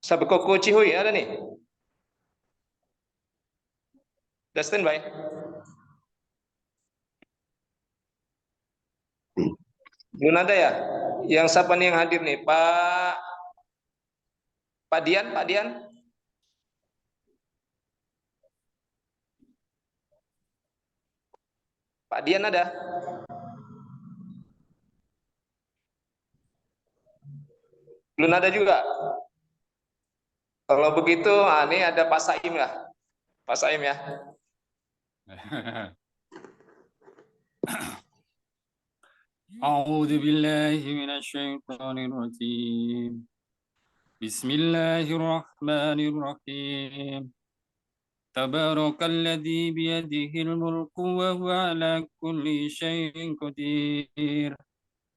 Sabekoko Cihuy ada nih. Udah standby. Belum ada ya? Yang siapa nih yang hadir nih? Pak Dian, Pak Dian. Pak Dian ada? Belum ada juga. Kalau begitu, ini ada Pak Saim lah. Pak Saim ya. أعوذ بالله من الشيطان الرجيم بسم الله الرحمن الرحيم تبارك الذي بيده الملك وهو على كل شيء قدير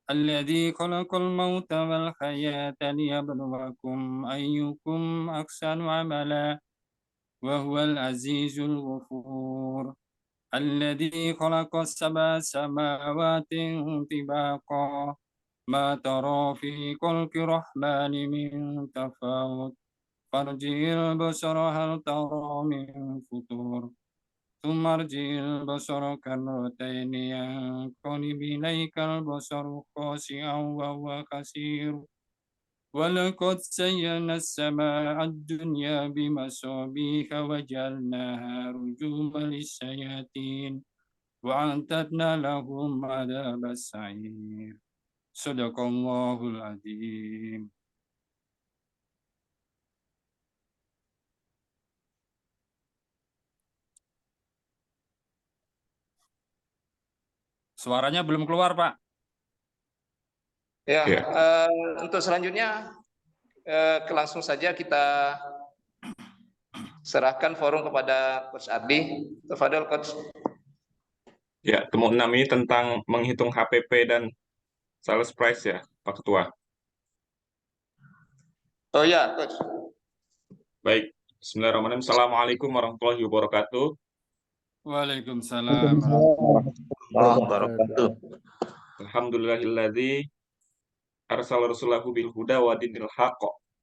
الذي خلق الموت والحياة ليبلوكم أيكم أحسن عملا وهو العزيز الغفور الذي خلق سبع سماوات طباقا ما ترى في خلق الرحمن من تفاوت فارجع البصر هل ترى من فطور ثم ارجع البصر كرتين ينقلب إليك البصر خاسئا وهو خسير ولقد زينا السماء الدنيا بمصابيح وجعلناها رجوما للشياطين وأعتدنا لهم عذاب السعير صدق الله العظيم. Suaranya belum keluar, Pak. Ya, untuk selanjutnya langsung saja kita serahkan forum kepada Coach Ardi. Tafadhol Coach. Ya, temu 6 ini tentang menghitung HPP dan sales price ya, Pak Ketua. Oh ya, Coach. Baik, Bismillahirrahmanirrahim. Assalamualaikum warahmatullahi wabarakatuh. Waalaikumsalam. Alhamdulillahilladzi arsala rasulahu bil huda wa dinil haqq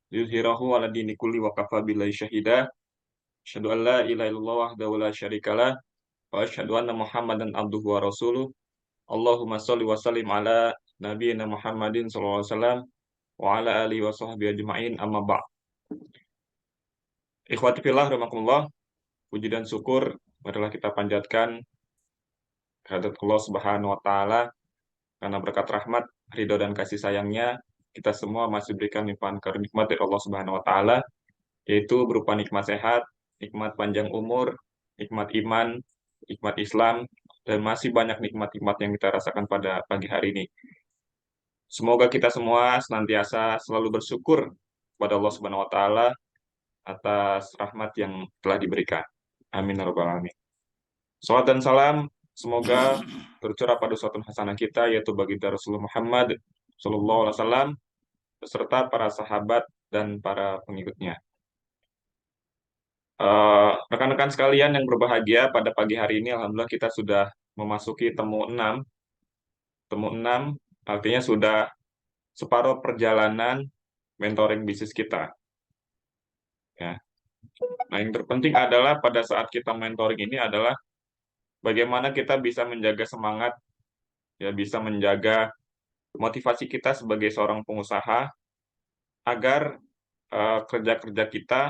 yuzhirahu ala dini kulli wa kafa billahi syahida. Asyhadu an la ilaha illallah wahdahu la syarikalah wa asyhadu anna Muhammadan abduhu wa rasuluh. Allahumma sholli wa sallim ala nabiyyina Muhammadin sallallahu alaihi wasallam wa ala alihi wa sahbihi ajma'in amma ba'd. Ikhwati fillah rahimakumullah, puji dan syukur marilah kita panjatkan kehadirat Allah Subhanahu wa taala karena berkat rahmat, ridho dan kasih sayangnya kita semua masih diberikan limpahan karunia nikmat dari Allah Subhanahu wa taala, yaitu berupa nikmat sehat, nikmat panjang umur, nikmat iman, nikmat Islam, dan masih banyak nikmat-nikmat yang kita rasakan pada pagi hari ini. Semoga kita semua senantiasa selalu bersyukur kepada Allah Subhanahu wa taala atas rahmat yang telah diberikan. Amin ya rabbal alamin. Salawat dan salam semoga tercurah pada suatu hasanah kita, yaitu baginda Rasulullah Muhammad Sallallahu Alaihi Wasallam beserta para sahabat dan para pengikutnya. Rekan-rekan sekalian yang berbahagia, pada pagi hari ini alhamdulillah kita sudah memasuki temu 6. Temu 6 artinya sudah separuh perjalanan mentoring bisnis kita. Ya. Nah, yang terpenting adalah pada saat kita mentoring ini adalah bagaimana kita bisa menjaga semangat, ya, bisa menjaga motivasi kita sebagai seorang pengusaha agar kerja-kerja kita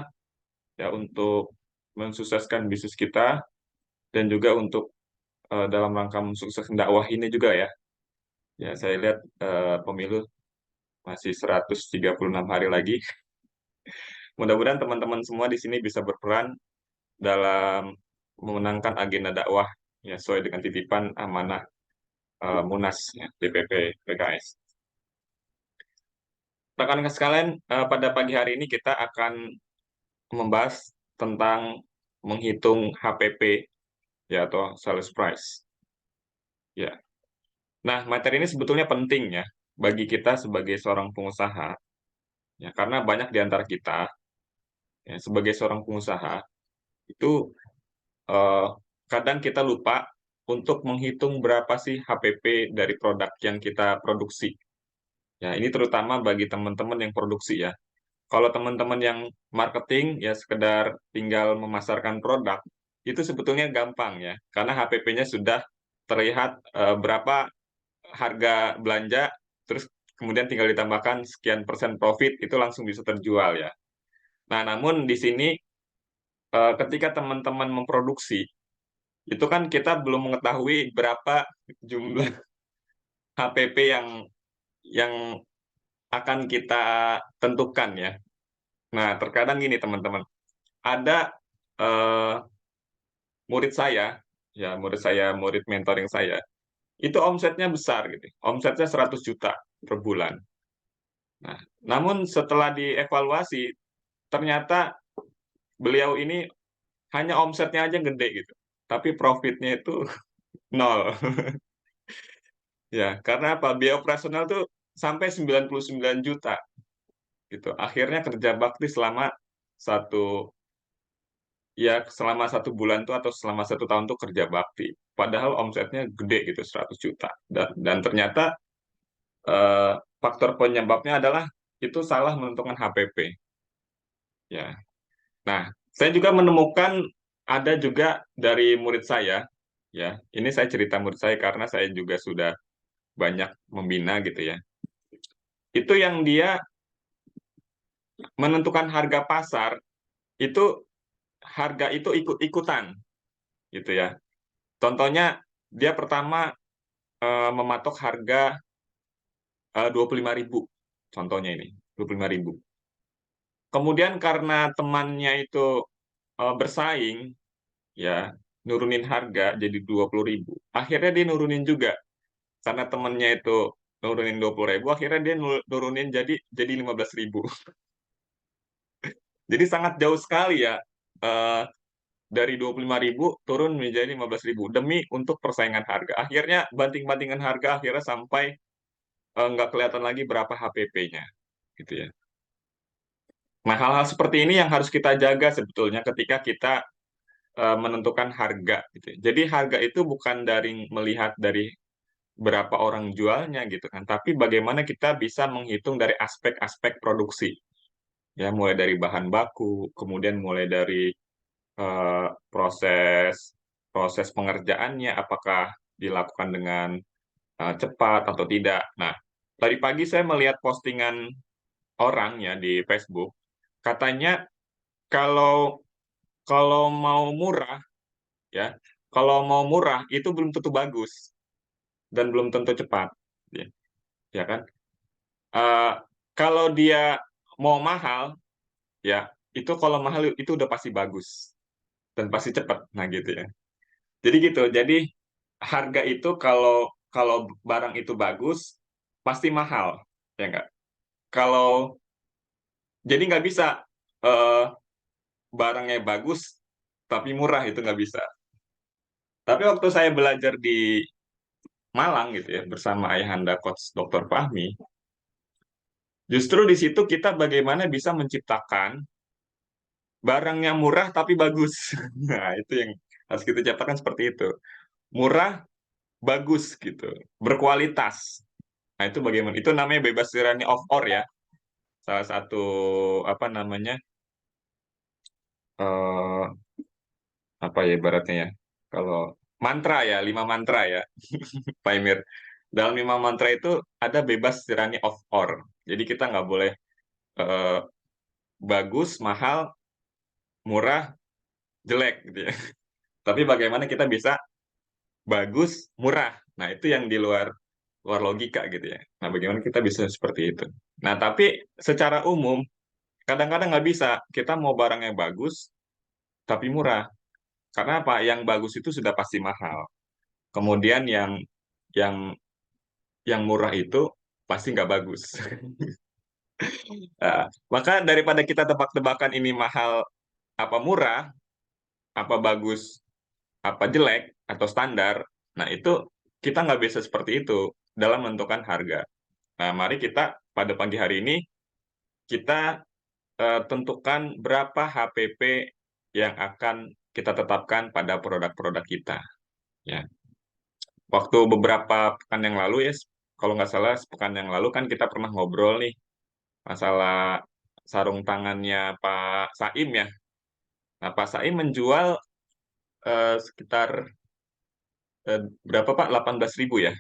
ya untuk mensukseskan bisnis kita dan juga untuk dalam rangka mensukseskan dakwah ini juga ya. Ya, saya lihat pemilu masih 136 hari lagi. Mudah-mudahan teman-teman semua di sini bisa berperan dalam memenangkan agenda dakwah ya sesuai dengan titipan amanah Munas ya, DPP PKS. Rekan-rekan sekalian, pada pagi hari ini kita akan membahas tentang menghitung HPP ya atau sales price. Ya. Nah, materi ini sebetulnya penting ya bagi kita sebagai seorang pengusaha. Ya, karena banyak di antara kita ya, sebagai seorang pengusaha itu kadang kita lupa untuk menghitung berapa sih HPP dari produk yang kita produksi. Ya, ini terutama bagi teman-teman yang produksi ya. Kalau teman-teman yang marketing ya sekedar tinggal memasarkan produk, itu sebetulnya gampang ya, karena HPP-nya sudah terlihat berapa harga belanja, terus kemudian tinggal ditambahkan sekian persen profit, itu langsung bisa terjual ya. Nah, namun di sini ketika teman-teman memproduksi, itu kan kita belum mengetahui berapa jumlah HPP yang akan kita tentukan ya. Nah, terkadang gini teman-teman, ada eh, murid saya, murid mentoring saya, itu omsetnya besar gitu, omsetnya 100 juta per bulan. Nah, namun setelah dievaluasi, ternyata beliau ini hanya omsetnya aja gede gitu, tapi profitnya itu nol. Ya, karena apa? Biaya operasional tuh sampai 99 juta gitu. Akhirnya kerja bakti satu selama 1 bulan tuh atau selama 1 tahun tuh kerja bakti. Padahal omsetnya gede gitu, 100 juta. Dan ternyata eh, faktor penyebabnya adalah itu salah menentukan HPP. Ya. Nah, saya juga menemukan ada juga dari murid saya, ya. Ini saya cerita murid saya karena saya juga sudah banyak membina gitu ya. Itu yang dia menentukan harga pasar itu harga itu ikut-ikutan gitu ya. Contohnya dia pertama mematok harga 25.000, contohnya ini 25.000. Kemudian karena temannya itu bersaing ya, nurunin harga jadi 20.000. Akhirnya dia nurunin juga karena temannya itu nurunin 20.000, akhirnya dia nurunin jadi 15.000. Jadi sangat jauh sekali ya, eh, dari 25.000 turun menjadi 15.000 demi untuk persaingan harga. Akhirnya banting-bantingan harga akhirnya sampai nggak kelihatan lagi berapa HPP-nya gitu ya. Nah, hal-hal seperti ini yang harus kita jaga sebetulnya ketika kita menentukan harga gitu ya. Jadi harga itu bukan dari melihat dari berapa orang jualnya gitu kan, tapi bagaimana kita bisa menghitung dari aspek-aspek produksi. Ya, mulai dari bahan baku, kemudian mulai dari proses proses pengerjaannya apakah dilakukan dengan cepat atau tidak. Nah, tadi pagi saya melihat postingan orang ya di Facebook, katanya kalau kalau mau murah ya, kalau mau murah itu belum tentu bagus dan belum tentu cepat, ya, ya kan? Eh, Kalau dia mau mahal, ya itu kalau mahal itu udah pasti bagus dan pasti cepat, nah gitu ya. Jadi gitu. Jadi harga itu kalau kalau barang itu bagus pasti mahal, ya enggak? Kalau jadi nggak bisa eh, barangnya bagus tapi murah, itu nggak bisa. Tapi waktu saya belajar di Malang gitu ya bersama ayahanda coach Dr. Fahmi, justru di situ kita bagaimana bisa menciptakan barang yang murah tapi bagus. Nah, itu yang harus kita ciptakan seperti itu. Murah, bagus gitu, berkualitas. Nah, itu bagaimana? Itu namanya bebas tirani of or ya. Salah satu apa namanya? eh Apa ya ibaratnya ya? Kalau mantra ya, 5 mantra ya, Pak Emir. Dalam 5 mantra itu ada bebas tirani of or. Jadi kita nggak boleh eh, bagus, mahal, murah, jelek gitu ya. Tapi bagaimana kita bisa bagus, murah. Nah, itu yang di luar luar logika gitu ya. Nah, bagaimana kita bisa seperti itu. Nah, tapi secara umum kadang-kadang nggak bisa. Kita mau barang yang bagus tapi murah. Karena apa? Yang bagus itu sudah pasti mahal. Kemudian yang yang murah itu pasti nggak bagus. Maka daripada kita tebak-tebakan ini mahal apa murah, apa bagus, apa jelek atau standar, nah itu kita nggak bisa seperti itu dalam menentukan harga. Nah, mari kita pada pagi hari ini kita tentukan berapa HPP yang akan kita tetapkan pada produk-produk kita. Ya, waktu beberapa pekan yang lalu ya, kalau nggak salah sepekan yang lalu kan kita pernah ngobrol nih masalah sarung tangannya Pak Saim ya. Nah, Pak Saim menjual sekitar berapa Pak? 18.000 ya,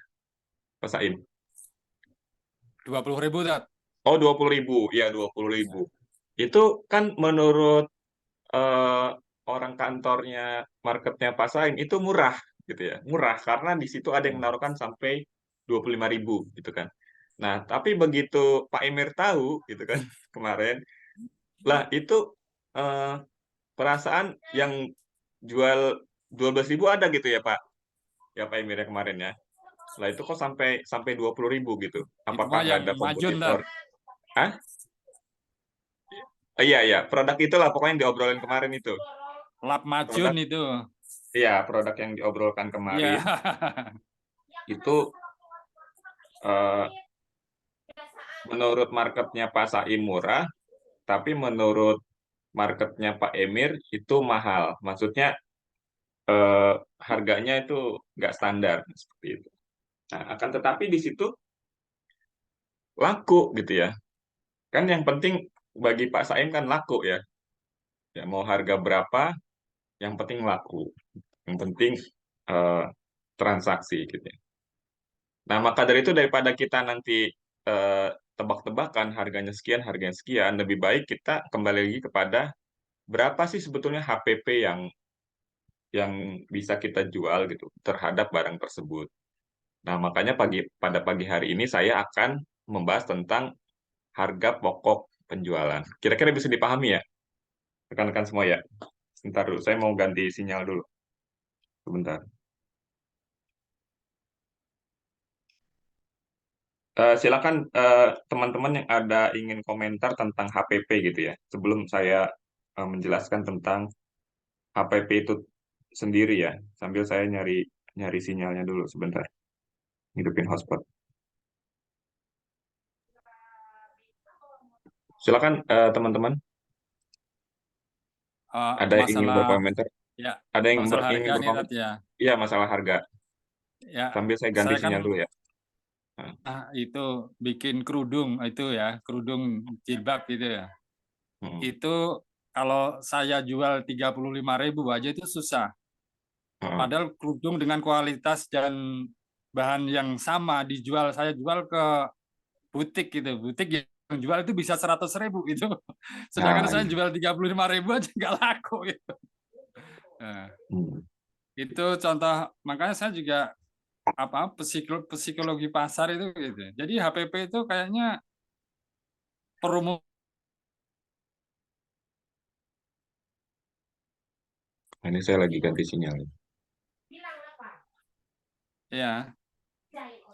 Pak Saim? 20.000 Tat. Oh, 20.000. Ya, 20.000. Itu kan menurut eh, orang kantornya, marketnya Pak Saim itu murah gitu ya. Murah karena di situ ada yang menaruhkan sampai 25.000 gitu kan. Nah, tapi begitu Pak Emir tahu gitu kan kemarin, lah itu eh, perasaan yang jual 12.000 ada gitu ya Pak. Ya Pak Emir ya kemarin ya. Lah itu kok sampai sampai 20.000 gitu. Itu Apakah mah nggak yang ada majun Tat. kompetitor? Hah? Iya, iya, produk itulah pokoknya yang diobrolin kemarin itu. Lap majun Produk, itu. iya, produk yang diobrolkan Iya. kemarin itu eh, menurut marketnya Pak Saim murah, tapi menurut marketnya Pak Emir itu mahal. Maksudnya eh, harganya itu nggak standar seperti itu. Nah, akan tetapi di situ laku gitu ya. Kan yang penting bagi Pak Saim kan laku ya. Ya mau harga berapa, yang penting laku. Yang penting eh, transaksi gitu ya. Nah, maka dari itu daripada kita nanti eh, tebak-tebakan harganya sekian, lebih baik kita kembali lagi kepada berapa sih sebetulnya HPP yang bisa kita jual gitu terhadap barang tersebut. Nah, makanya pada pagi hari ini saya akan membahas tentang harga pokok penjualan. Kira-kira bisa dipahami ya, rekan-rekan semua ya. Sebentar dulu, saya mau ganti sinyal dulu. Sebentar. Silakan teman-teman yang ada ingin komentar tentang HPP gitu ya. Sebelum saya menjelaskan tentang HPP itu sendiri ya. Sambil saya nyari nyari sinyalnya dulu sebentar. Hidupin hotspot. Silakan teman-teman. Ada yang ingin Masalah berkomentar? ya, Ada yang masalah harga ingin nih Tat berkomentar? ya. Iya, masalah harga. Ya, Sambil saya ganti saya kan sinyal dulu ya. Nah, itu bikin kerudung itu ya, kerudung jilbab gitu ya. mm, Itu kalau saya jual 35.000 aja itu susah. mm, Padahal kerudung dengan kualitas dan bahan yang sama dijual, saya jual ke butik gitu. Butik yang jual itu bisa 100.000 itu. Sedangkan nah, saya iya. jual 35.000 aja nggak laku gitu. Nah, Mm. itu contoh, makanya saya juga apa psikologi pasar itu gitu. Jadi HPP itu kayaknya perumus Nah, ini saya lagi ganti sinyal. ya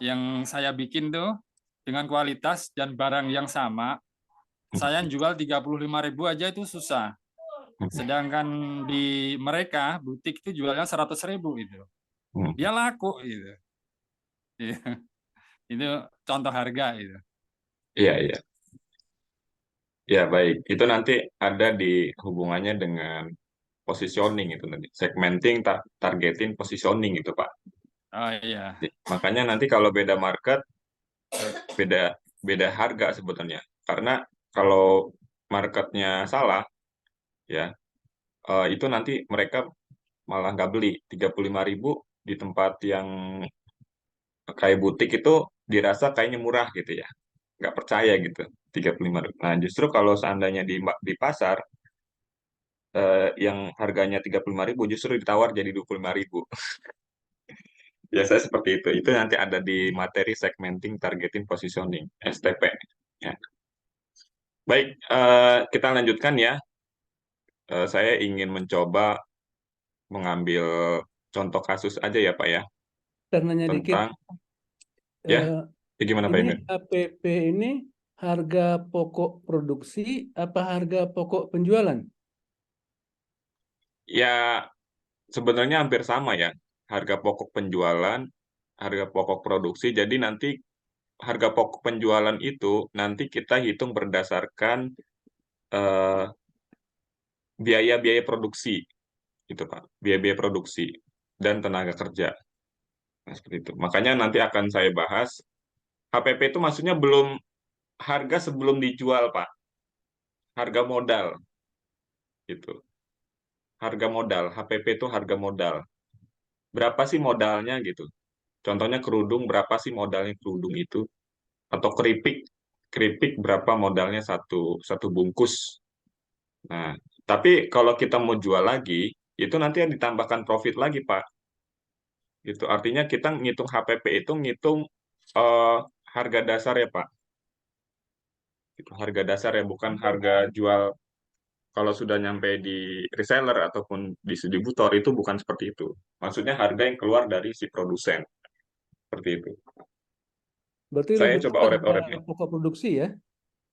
yang saya bikin tuh dengan kualitas dan barang yang sama, saya jual 35.000 aja itu susah. Sedangkan di mereka butik itu jualnya 100.000 itu. Mm. Dia laku gitu. Iya. Itu contoh harga itu. Iya, iya. Ya, baik. Itu nanti ada di hubungannya dengan positioning itu nanti. Segmenting, targeting, positioning itu, Pak. Oh iya. Makanya nanti kalau beda market, beda beda harga sebetulnya. Karena kalau marketnya salah, ya itu nanti mereka malah nggak beli 35.000 di tempat yang kayak butik itu dirasa kayaknya murah gitu ya. Nggak percaya gitu 35.000. Nah, justru kalau seandainya di pasar yang harganya 35.000 justru ditawar jadi 25.000. Biasanya seperti itu. Itu nanti ada di materi segmenting, targeting, positioning, STP. Ya. Baik, kita lanjutkan ya. Saya ingin mencoba mengambil contoh kasus aja ya Pak ya, Karenanya dikit, tentang ya, eh, ya gimana Pak ini Emir? HPP ini harga pokok produksi apa harga pokok penjualan? Ya, sebenarnya hampir sama ya, harga pokok penjualan, harga pokok produksi. Jadi nanti harga pokok penjualan itu nanti kita hitung berdasarkan eh, biaya-biaya produksi, gitu Pak, biaya-biaya produksi dan tenaga kerja. Nah, seperti itu. Makanya nanti akan saya bahas HPP itu maksudnya belum harga sebelum dijual, Pak. harga modal gitu. Harga modal, HPP itu harga modal. Berapa sih modalnya gitu? Contohnya kerudung, berapa sih modalnya kerudung itu? Atau keripik, keripik berapa modalnya satu bungkus? Nah, tapi kalau kita mau jual lagi, itu nanti yang ditambahkan profit lagi, Pak. Gitu. Artinya kita ngitung HPP itu ngitung eh, harga dasar ya, Pak. Gitu. Harga dasar ya, bukan harga jual. Kalau sudah nyampe di reseller ataupun distributor itu bukan seperti itu. Maksudnya harga yang keluar dari si produsen. Seperti itu. Berarti Saya lebih coba ke harga oret-oret nih. pokok produksi ya?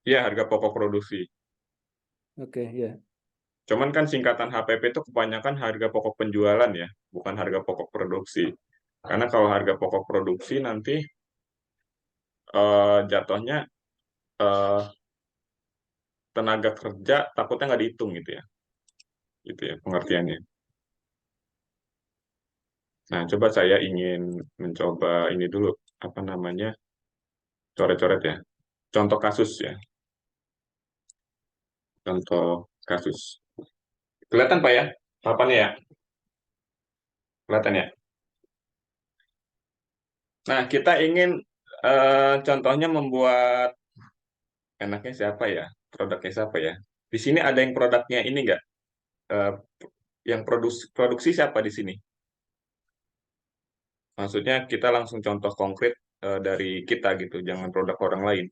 Iya, harga pokok produksi. Oke, ya. Cuman kan singkatan HPP itu kebanyakan harga pokok penjualan ya, bukan harga pokok produksi. Karena kalau harga pokok produksi nanti jatuhnya eh, tenaga kerja takutnya nggak dihitung gitu ya pengertiannya. Nah, coba saya ingin mencoba ini dulu, apa namanya, coret-coret ya. Contoh kasus ya, contoh kasus. Kelihatan Pak ya, papannya ya, kelihatan ya. Nah, kita ingin contohnya membuat, enaknya siapa ya, produknya siapa ya. Di sini ada yang produknya ini nggak? Eh, yang produksi siapa di sini? Maksudnya kita langsung contoh konkret dari kita gitu, jangan produk orang lain.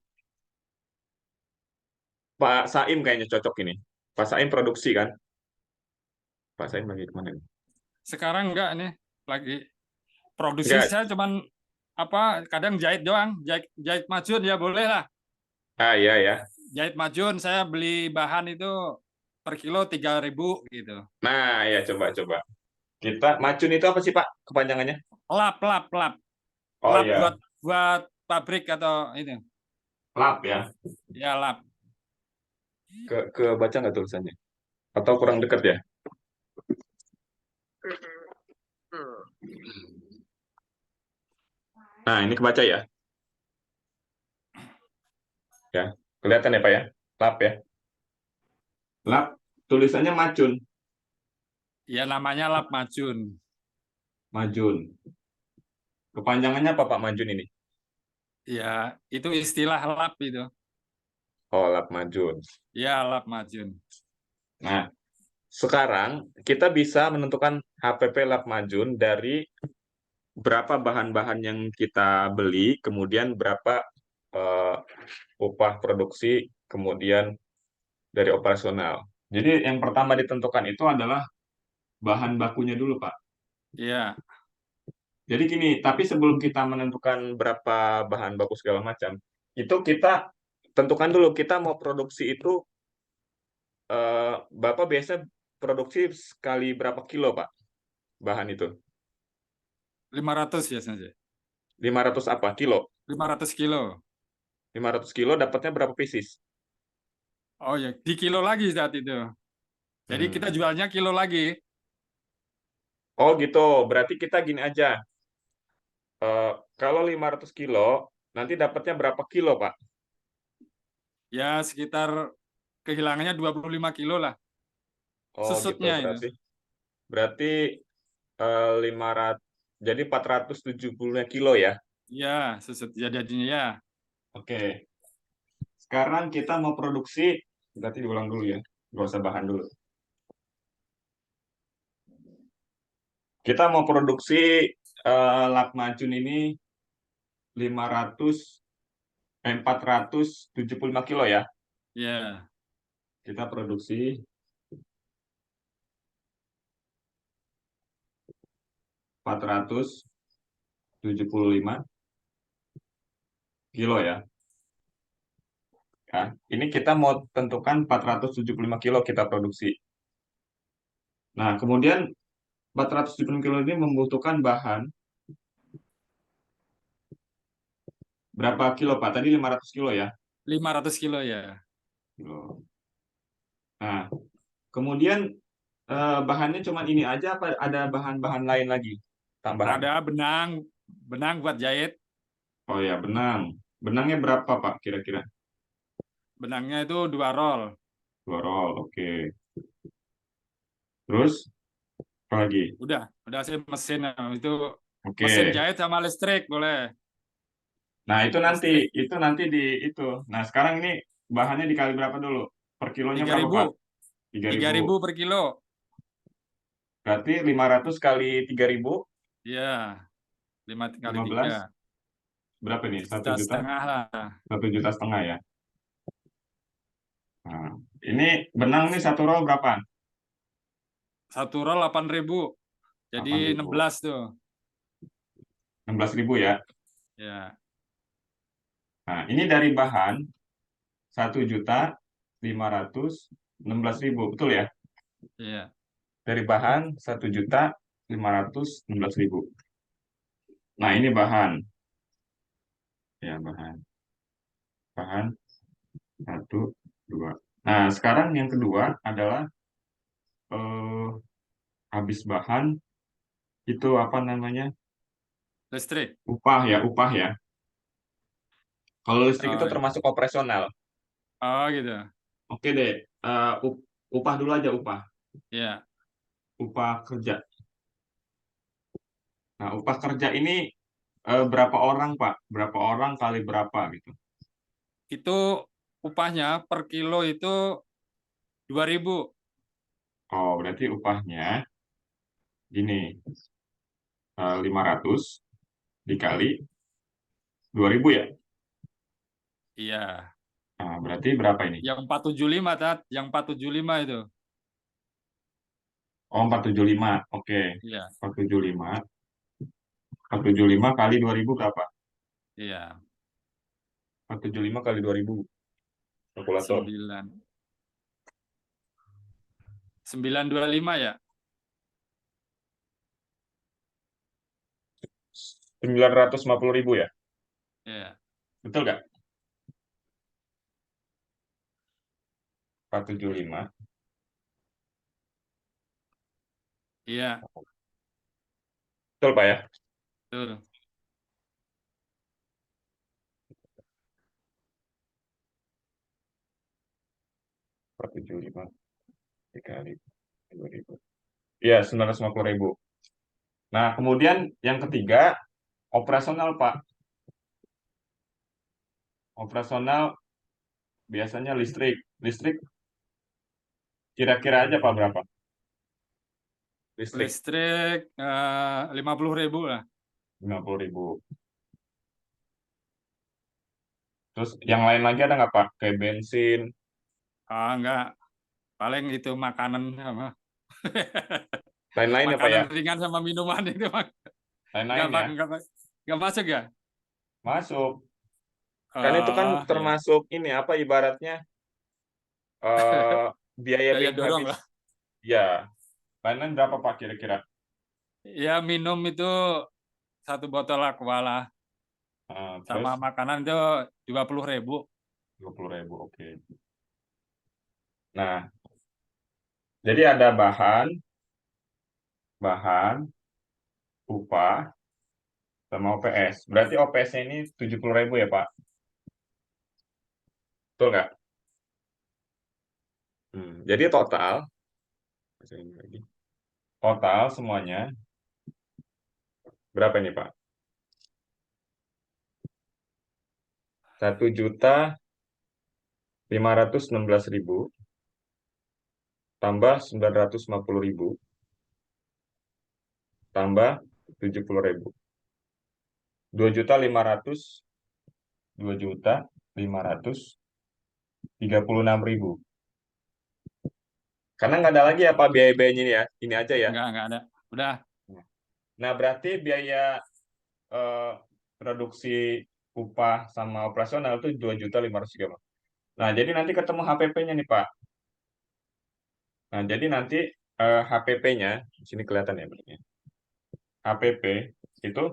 Pak Saim kayaknya cocok ini. Pak Saim produksi kan? Pak Saim lagi kemana nih? Sekarang enggak nih, lagi produksi Enggak. saya cuman apa kadang jahit doang, jahit jahit majun ya boleh lah. Ah iya ya. Jahit majun saya beli bahan itu per kilo 3.000 gitu. Nah ya coba-coba. Kita macun itu apa sih Pak kepanjangannya? Lap lap lap Oh lap iya, buat pabrik atau itu. lap ya. Ya lap. Ke baca nggak tulisannya? Atau kurang dekat ya? Nah ini kebaca ya. Ya, kelihatan ya Pak ya? Lap ya. Lap tulisannya macun. Ya namanya lap majun. Majun. Kepanjangannya apa Pak Majun ini? Ya itu istilah lap itu. Oh, lap Majun. Ya lap majun. Nah, sekarang kita bisa menentukan HPP lap Majun dari berapa bahan-bahan yang kita beli, kemudian berapa eh, upah produksi, kemudian dari operasional. Jadi yang pertama ditentukan itu adalah bahan bakunya dulu, Pak. Ya, Jadi gini, tapi sebelum kita menentukan berapa bahan baku segala macam, itu kita tentukan dulu kita mau produksi itu Bapak biasa produksi sekali berapa kilo, Pak? Bahan itu. 500 biasanya. 500 apa? Kilo. 500 kilo. 500 kilo dapatnya berapa pieces? Oh ya, di kilo lagi saat itu. Jadi kita Hmm. jualnya kilo lagi. Oh gitu. Berarti kita gini aja. Eh, kalau 500 kilo, nanti dapatnya berapa kilo, Pak? Ya sekitar kehilangannya 25 kilo lah. Oh gitu. Susutnya itu. Berarti 500, jadi 470 kilo ya. Ya, susut ya jadinya ya. Oke. Sekarang kita mau produksi, berarti diulang dulu ya. Nggak usah bahan dulu. Kita mau produksi lak macun ini 500 475 kilo ya. Ya, Kita produksi 475 kilo ya. Ya, ini kita mau tentukan 475 kilo kita produksi. Nah, kemudian 475 kilo ini membutuhkan bahan berapa kilo, Pak? Tadi 500 kilo ya. 500 kilo ya. Kilo. Nah, kemudian bahannya cuma ini aja apa ada bahan-bahan lain lagi tambahan? Ada benang, benang buat jahit. Oh ya, benang. Benangnya berapa, Pak, kira-kira? Benangnya itu 2 roll. 2 roll, oke. Terus apa lagi? Udah sih mesin itu Oke. mesin jahit sama listrik boleh. Nah, Listrik itu nanti di itu. Nah, sekarang ini bahannya dikali berapa dulu? Per kilonya tiga berapa, ribu Pak? tiga 3.000. ribu per kilo. Berarti 500 kali 3.000, Iya, 5 kali 3 15, berapa nih? 1 juta juta? setengah lah. 1,5 juta ya. Nah, ini benang nih satu roll berapaan? Satu roll 8.000. Jadi 8.000. 16 tuh. 16.000 ya. Ya, Nah, ini dari bahan 1.516.000, betul ya? iya. Dari bahan 1.516.000. Nah, ini bahan. Ya, bahan 1, 2. Nah, sekarang yang kedua adalah eh, habis bahan itu apa namanya? Listrik. Upah ya. Kalau listrik itu Oh, termasuk operasional. oh gitu. Oke deh, upah dulu aja upah. Ya, Upah kerja. Nah, upah kerja ini berapa orang, Pak? Berapa orang kali berapa gitu? itu upahnya per kilo itu 2.000. Oh, berarti upahnya gini, 500 dikali 2.000 ya? Iya. Nah, berarti berapa ini? Yang 475 Tat, yang 475 itu. Oh, 475. Oke. Iya, 475. 475 kali 2.000 berapa? iya. 475 kali 2.000. Kalkulator. 925 ya? 950.000 ya? Iya. Betul nggak? 475. Iya, Betul, Pak ya? betul. 475 dikali 2.000. Iya, 950.000. Nah, kemudian yang ketiga, operasional, Pak. Operasional biasanya listrik. Listrik kira-kira aja, Pak, berapa? Listrik Listrik 50.000 lah. 50.000. Terus yang lain lagi ada nggak, Pak? Kayak bensin, Ah, enggak. Paling itu makanan sama lain-lain ya, Pak makanan ya? ringan sama minuman itu Mak. Lain-lain ya? Enggak masuk ya? Masuk. Kan itu kan Oh, iya. termasuk ini apa ibaratnya eh biaya Daya yang dorong habis. lah. Ya, lain-lain berapa, Pak, kira-kira? Ya minum itu 1 botol aqua lah. Sama Terus makanan itu 20.000. 20.000, oke. Nah, jadi ada bahan, upah, sama OPS. Berarti OPS-nya ini 70.000 ya, Pak? Betul nggak? Jadi total semuanya berapa ini, Pak? 1.516.000 tambah 950.000 tambah 70.000. 2.536.000. Karena nggak ada lagi ya, Pak, biaya-biayanya ini ya. Ini aja ya. Enggak ada. Udah. Nah, berarti biaya eh, produksi upah sama operasional itu 2.530.000. Nah, jadi nanti ketemu HPP-nya nih, Pak. Nah, jadi nanti HPP-nya di sini kelihatan ya bentuknya. HPP itu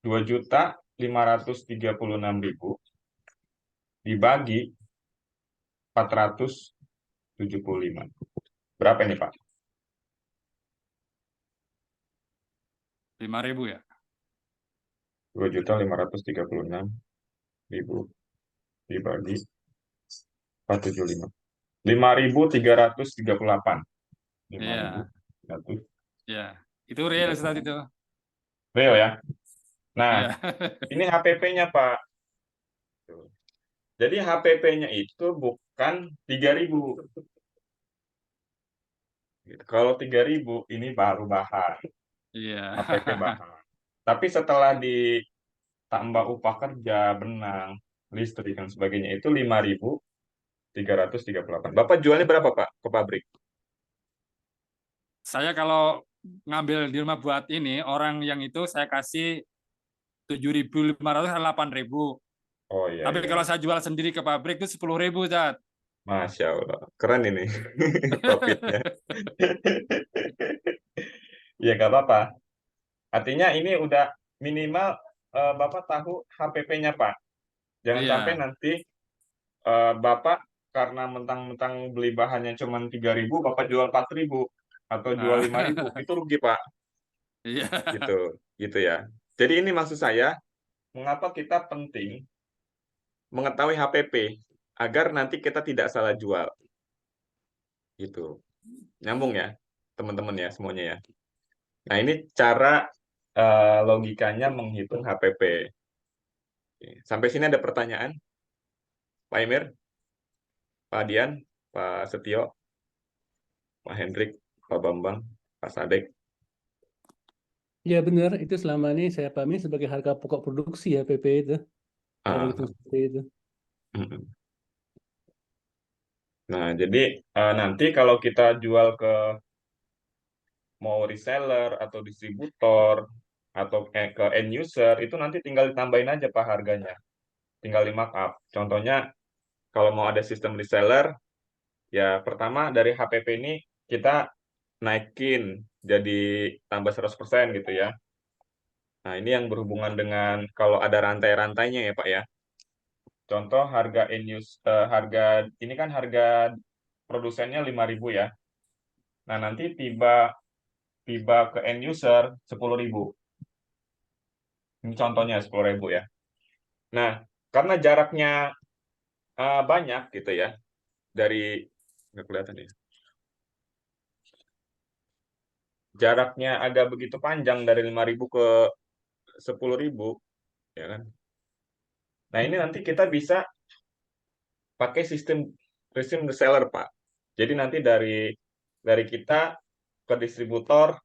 2.536.000 dibagi 475. Berapa ini, Pak? 5.000 ya? 2.536.000 dibagi 475. 5.338. Iya, 5.338. iya. Itu real Ustaz itu. Real ya. Nah, Iya. ini HPP-nya Pak. Tuh. Jadi HPP-nya itu bukan 3.000. Gitu. Kalau 3.000 ini baru bahan, Iya. HPP bahan. Tapi setelah ditambah upah kerja, benang, listrik dan sebagainya itu 5.338. Bapak jualnya berapa Pak ke pabrik? Saya kalau ngambil di rumah buat ini, orang yang itu saya kasih 7.500 atau 8.000. Oh iya Tapi iya. kalau saya jual sendiri ke pabrik itu 10.000, Ustaz. Masya Allah, keren ini profitnya. Ya nggak apa-apa. Artinya ini udah minimal Bapak tahu HPP-nya Pak. Jangan sampai Iya. nanti Bapak karena mentang-mentang beli bahannya cuma 3.000, Bapak jual 4.000 atau jual 5.000, Ah, itu rugi Pak. Iya. Gitu, gitu ya. Jadi ini maksud saya, mengapa kita penting mengetahui HPP agar nanti kita tidak salah jual. Gitu. Nyambung ya, teman-teman ya semuanya ya. Nah, ini cara logikanya menghitung HPP. Oke. Sampai sini ada pertanyaan, Pak Emir, Pak Dian, Pak Setio, Pak Hendrik, Pak Bambang, Pak Sadek. Ya benar, itu selama ini saya pahami sebagai harga pokok produksi ya PP itu. Cara Ah, hitung seperti itu. mm-mm. Nah, jadi nanti kalau kita jual ke mau reseller atau distributor atau ke end user, itu nanti tinggal ditambahin aja Pak harganya. Tinggal di markup. Contohnya, kalau mau ada sistem reseller, ya pertama dari HPP ini kita naikin jadi tambah 100% gitu ya. Nah, ini yang berhubungan dengan kalau ada rantai-rantainya ya, Pak ya. Contoh harga harga ini kan harga produsennya 5.000 ya. Nah, nanti tiba tiba ke end user 10.000. Ini contohnya 10.000 ya. Nah, karena jaraknya banyak gitu ya dari nggak kelihatan ya. Jaraknya agak begitu panjang dari 5.000 ke 10.000 ya kan. Nah, ini nanti kita bisa pakai sistem reseller, Pak. Jadi nanti dari kita ke distributor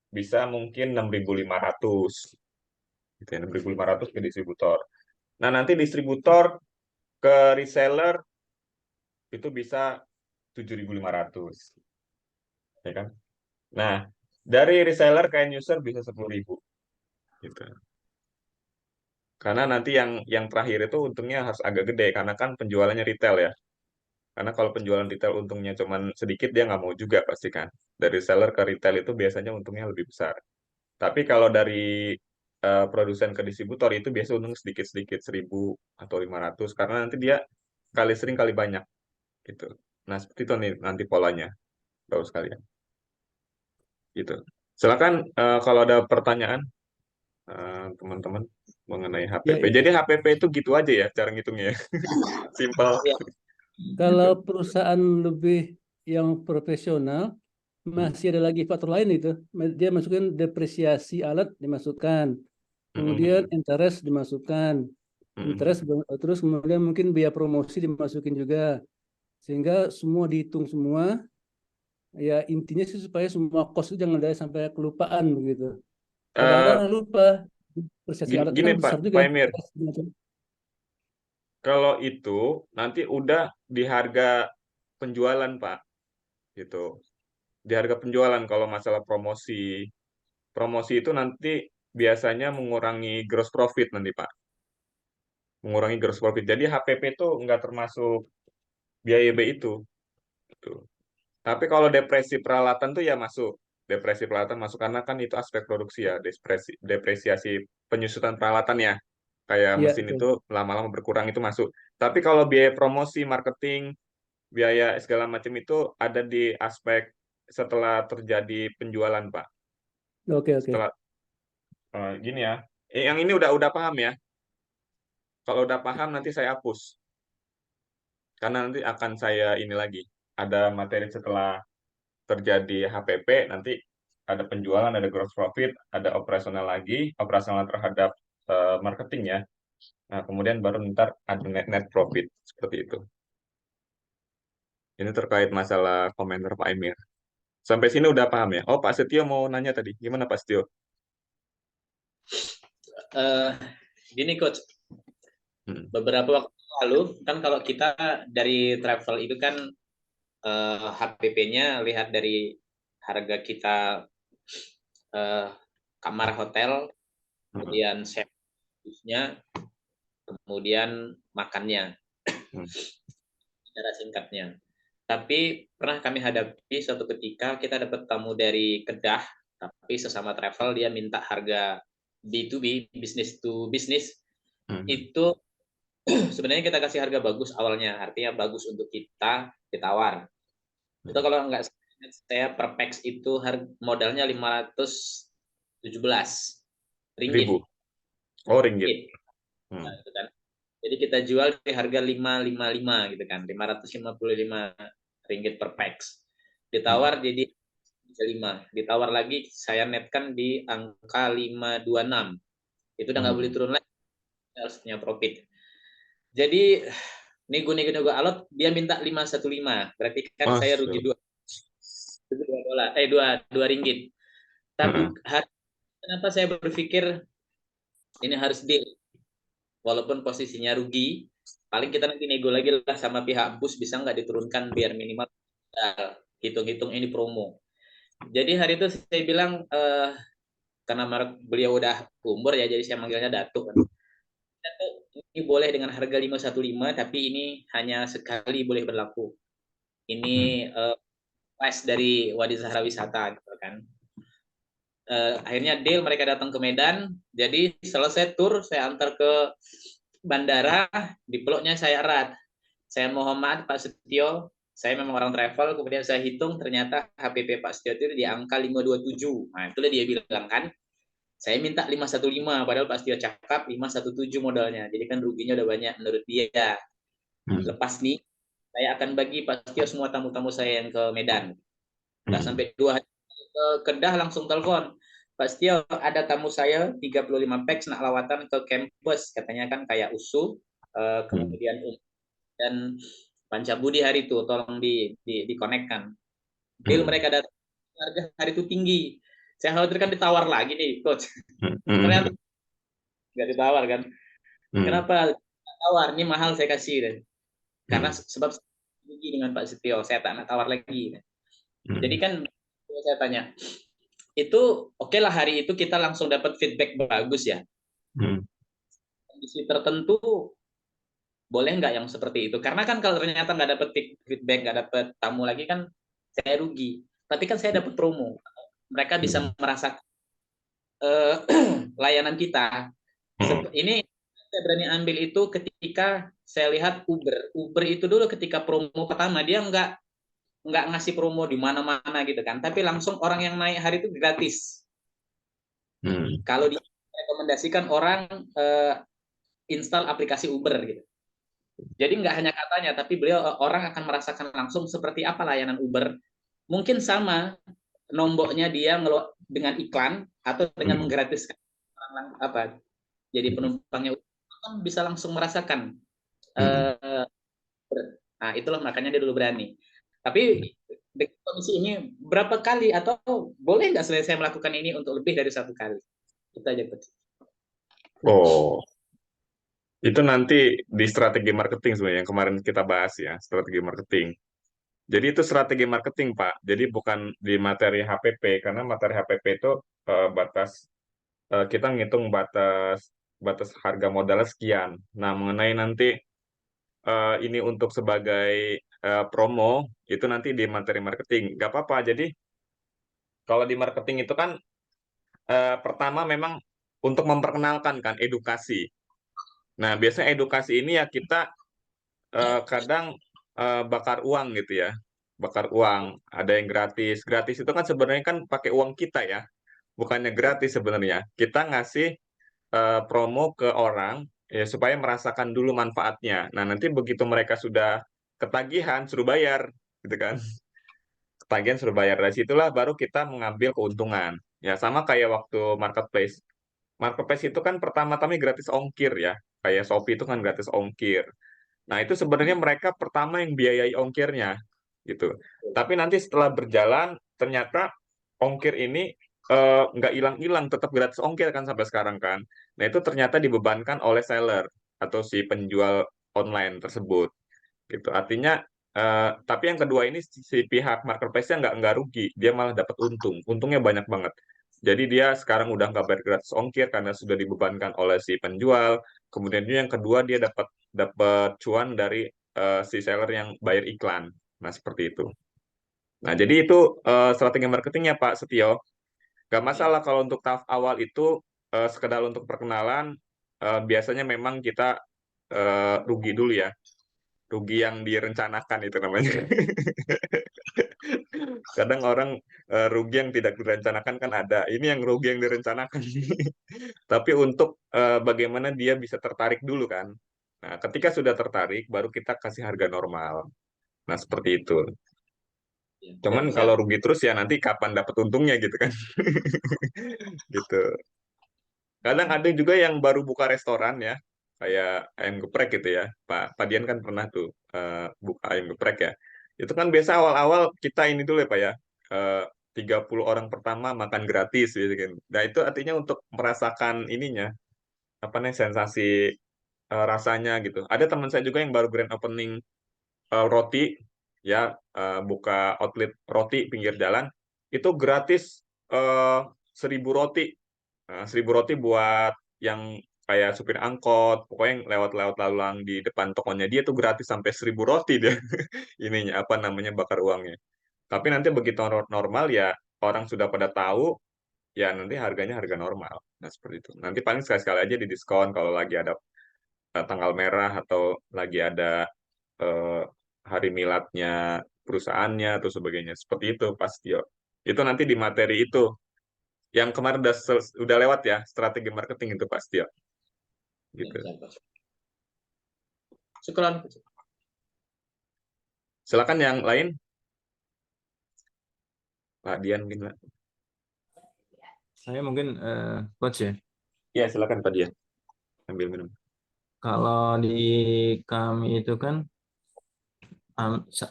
bisa mungkin 6.500 gitu ya, 6.500 ke distributor. Nah, nanti distributor ke reseller itu bisa 7.500 ya kan. Nah, dari reseller ke end user bisa 10.000 gitu. Karena nanti yang terakhir itu untungnya harus agak gede karena kan penjualannya retail ya. Karena kalau penjualan retail untungnya cuman sedikit, dia nggak mau juga pasti kan. Dari seller ke retail itu biasanya untungnya lebih besar. Tapi kalau dari produsen ke distributor itu biasa untung sedikit-sedikit 1.000 atau 500 karena nanti dia kali sering kali banyak gitu. Nah, seperti itu nih nanti polanya, Bapak sekalian. Gitu. Silakan kalau ada pertanyaan teman-teman mengenai Ya, HPP. ya. Jadi HPP itu gitu aja ya cara ngitungnya ya. Simpel Kalau gitu. perusahaan lebih yang profesional, Hmm. masih ada lagi faktor lain itu. Dia masukkan depresiasi alat dimasukkan, kemudian Hmm. interest dimasukkan, interest Hmm. terus kemudian mungkin biaya promosi dimasukin juga, sehingga semua dihitung semua. Ya intinya sih supaya semua cost itu jangan ada sampai kelupaan begitu. Kadang-kadang Eh, orang lupa depresiasi gini, alat itu gini kan Pak, besar juga Pak ya. Emir, kalau itu nanti udah di harga penjualan Pak, gitu. Di harga penjualan kalau masalah promosi, promosi itu nanti biasanya mengurangi gross profit nanti Pak, mengurangi gross profit. Jadi HPP itu nggak termasuk biaya B itu. Gitu. Tapi kalau depresi peralatan tuh ya masuk. Depresi peralatan masuk karena kan itu aspek produksi ya, depresiasi penyusutan peralatan ya. Kayak Iya, mesin itu betul. lama-lama berkurang itu masuk. Tapi kalau biaya promosi, marketing, biaya segala macam itu ada di aspek setelah terjadi penjualan, Pak. Oke, oke. Setelah gini ya. Yang ini udah paham ya. Kalau udah paham nanti saya hapus. karena nanti akan saya ini lagi, ada materi setelah terjadi HPP, nanti ada penjualan, ada gross profit, ada operasional lagi, operasional terhadap marketing ya. Nah, kemudian baru ntar ada net profit seperti itu. Ini terkait masalah komentar Pak Emir. Sampai sini udah paham ya? Oh, Pak Setio mau nanya tadi. Gimana Pak Setio? Eh, Gini coach, Hmm. beberapa waktu lalu kan kalau kita dari travel itu kan HPP-nya lihat dari harga kita, kamar hotel, kemudian servisnya, kemudian makannya, Hmm. secara singkatnya. Tapi pernah kami hadapi suatu ketika kita dapat tamu dari Kedah, tapi sesama travel dia minta harga B2B, business to business, Hmm. itu sebenarnya kita kasih harga bagus awalnya, artinya bagus untuk kita ditawar. Itu kalau nggak saya per pax itu modalnya 517 ringgit. Ribu. Oh, ringgit. Nah, itu kan. Jadi kita jual di harga 555 gitu kan, 555 ringgit per pax. Ditawar jadi 5, ditawar lagi saya netkan di angka 526. Itu udah nggak boleh turun lagi, harus punya profit. Jadi nego alot dia minta 515, berarti kan saya rugi 2 dolar, 2 ringgit. Tapi kenapa saya berpikir ini harus deal, walaupun posisinya rugi, paling kita nanti nego lagi lah sama pihak bus, bisa nggak diturunkan biar minimal hitung-hitung ini promo. Jadi hari itu saya bilang, karena beliau udah umur ya, jadi saya manggilnya Datuk. Datuk, ini boleh dengan harga 515, tapi ini hanya sekali boleh berlaku. Ini price dari Wadi Zahra Wisata gitu kan. Akhirnya deal, mereka datang ke Medan. Jadi selesai tur, saya antar ke bandara, di peluknya saya erat. Saya Muhammad, Pak Setio, saya memang orang travel, kemudian saya hitung ternyata HPP Pak Setio itu di angka 527. Nah, itulah dia bilang kan, saya minta 515, padahal Pak Setio cakap 517 modalnya. Jadi kan ruginya udah banyak menurut dia. Lepas nih, saya akan bagi Pak Setio semua tamu-tamu saya yang ke Medan. Nggak sampai 2 hari ke Kedah langsung telepon, Pak Setio, ada tamu saya 35 pax nak lawatan ke kampus, katanya kan kayak USU, kemudian dan Pancabudi hari itu, tolong dikonekkan. Deal mereka datang, harga hari itu tinggi. Saya khawatirkan ditawar lagi nih, coach. Ternyata nggak ditawar kan. Kenapa tawar? Ini mahal saya kasih deh. Karena sebab rugi dengan Pak Setio, saya tak nak tawar lagi. Jadi kan saya tanya, itu oke lah hari itu kita langsung dapat feedback bagus ya. Kondisi tertentu boleh nggak yang seperti itu? Karena kan kalau ternyata nggak dapat feedback, nggak dapat tamu lagi kan saya rugi. Tapi kan saya dapat promo. Mereka bisa merasakan layanan kita. Ini saya berani ambil itu ketika saya lihat Uber. Uber itu dulu ketika promo pertama dia nggak ngasih promo di mana-mana gitu kan. Tapi langsung orang yang naik hari itu gratis. Kalau direkomendasikan orang install aplikasi Uber gitu. Jadi nggak hanya katanya, tapi orang akan merasakan langsung seperti apa layanan Uber. Mungkin sama nomboknya dia dengan iklan atau dengan menggratiskan apa. Jadi penumpangnya kan bisa langsung merasakan. Nah, itulah makanya dia dulu berani. Tapi dengan kondisi ini berapa kali atau boleh nggak saya melakukan ini untuk lebih dari 1 kali? Kita aja, Coach. Oh, itu nanti di strategi marketing sebenarnya yang kemarin kita bahas ya, strategi marketing. Jadi itu strategi marketing, Pak. Jadi bukan di materi HPP, karena materi HPP itu kita ngitung batas harga modal sekian. Nah, mengenai nanti ini untuk sebagai promo, itu nanti di materi marketing. Nggak apa-apa. Jadi kalau di marketing itu kan pertama memang untuk memperkenalkan kan edukasi. Nah, biasanya edukasi ini ya kita kadang bakar uang gitu ya. Bakar uang, ada yang gratis. Gratis itu kan sebenarnya kan pakai uang kita ya. Bukannya gratis sebenarnya. Kita ngasih promo ke orang ya supaya merasakan dulu manfaatnya. Nah, nanti begitu mereka sudah ketagihan suruh bayar gitu kan. Ketagihan suruh bayar. Dari situlah baru kita mengambil keuntungan. Ya sama kayak waktu marketplace. Marketplace itu kan pertama-tama gratis ongkir ya. Kayak Shopee itu kan gratis ongkir. Nah, itu sebenarnya mereka pertama yang biayai ongkirnya gitu. Tapi nanti setelah berjalan ternyata ongkir ini nggak hilang-hilang, tetap gratis ongkir kan sampai sekarang kan. Nah, itu ternyata dibebankan oleh seller atau si penjual online tersebut gitu. Artinya tapi yang kedua ini si pihak marketplace-nya nggak rugi, dia malah dapat untung. Untungnya banyak banget. Jadi dia sekarang udah nggak bayar gratis ongkir karena sudah dibebankan oleh si penjual. Kemudian juga yang kedua dia dapat dapat cuan dari si seller yang bayar iklan. Nah, seperti itu. Nah, jadi itu strategi marketingnya Pak Setio. Gak masalah kalau untuk tahap awal itu sekedar untuk perkenalan, biasanya memang kita rugi dulu ya. Rugi yang direncanakan itu namanya. Kadang orang rugi yang tidak direncanakan kan ada. Ini yang rugi yang direncanakan. Tapi untuk bagaimana dia bisa tertarik dulu kan. Nah, ketika sudah tertarik, baru kita kasih harga normal. Nah, seperti itu. Ya, Cuman siap, kalau siap. rugi terus ya nanti kapan dapat untungnya gitu kan. Gitu. Kadang ada juga yang baru buka restoran ya, kayak ayam geprek gitu ya. Pak Dian kan pernah tuh buka ayam geprek ya. Itu kan biasa awal-awal kita ini dulu ya Pak ya, eh, 30 orang pertama makan gratis gitu kan. Nah itu artinya untuk merasakan ininya, apa nih sensasi rasanya gitu. Ada teman saya juga yang baru grand opening roti, ya buka outlet roti pinggir jalan, itu gratis eh, 1.000 roti. Nah, 1.000 roti buat yang kayak supir angkot, pokoknya yang lewat-lewat lalang di depan tokonya dia tuh gratis sampai 1.000 roti dia ininya apa namanya bakar uangnya. Tapi nanti begitu normal ya orang sudah pada tahu ya nanti harganya harga normal. Nah seperti itu. Nanti paling sekali-sekali aja di diskon kalau lagi ada tanggal merah atau lagi ada eh, hari miladnya perusahaannya atau sebagainya. Seperti itu pasti. Itu nanti di materi itu yang kemarin udah lewat ya strategi marketing itu pasti ya Ya, gitu. siap, Pak. Syukran. Silakan yang lain Pak Dian mungkin Pak. Saya mungkin coach ya. Ya silakan Pak Dian ambil minum. Kalau di kami itu kan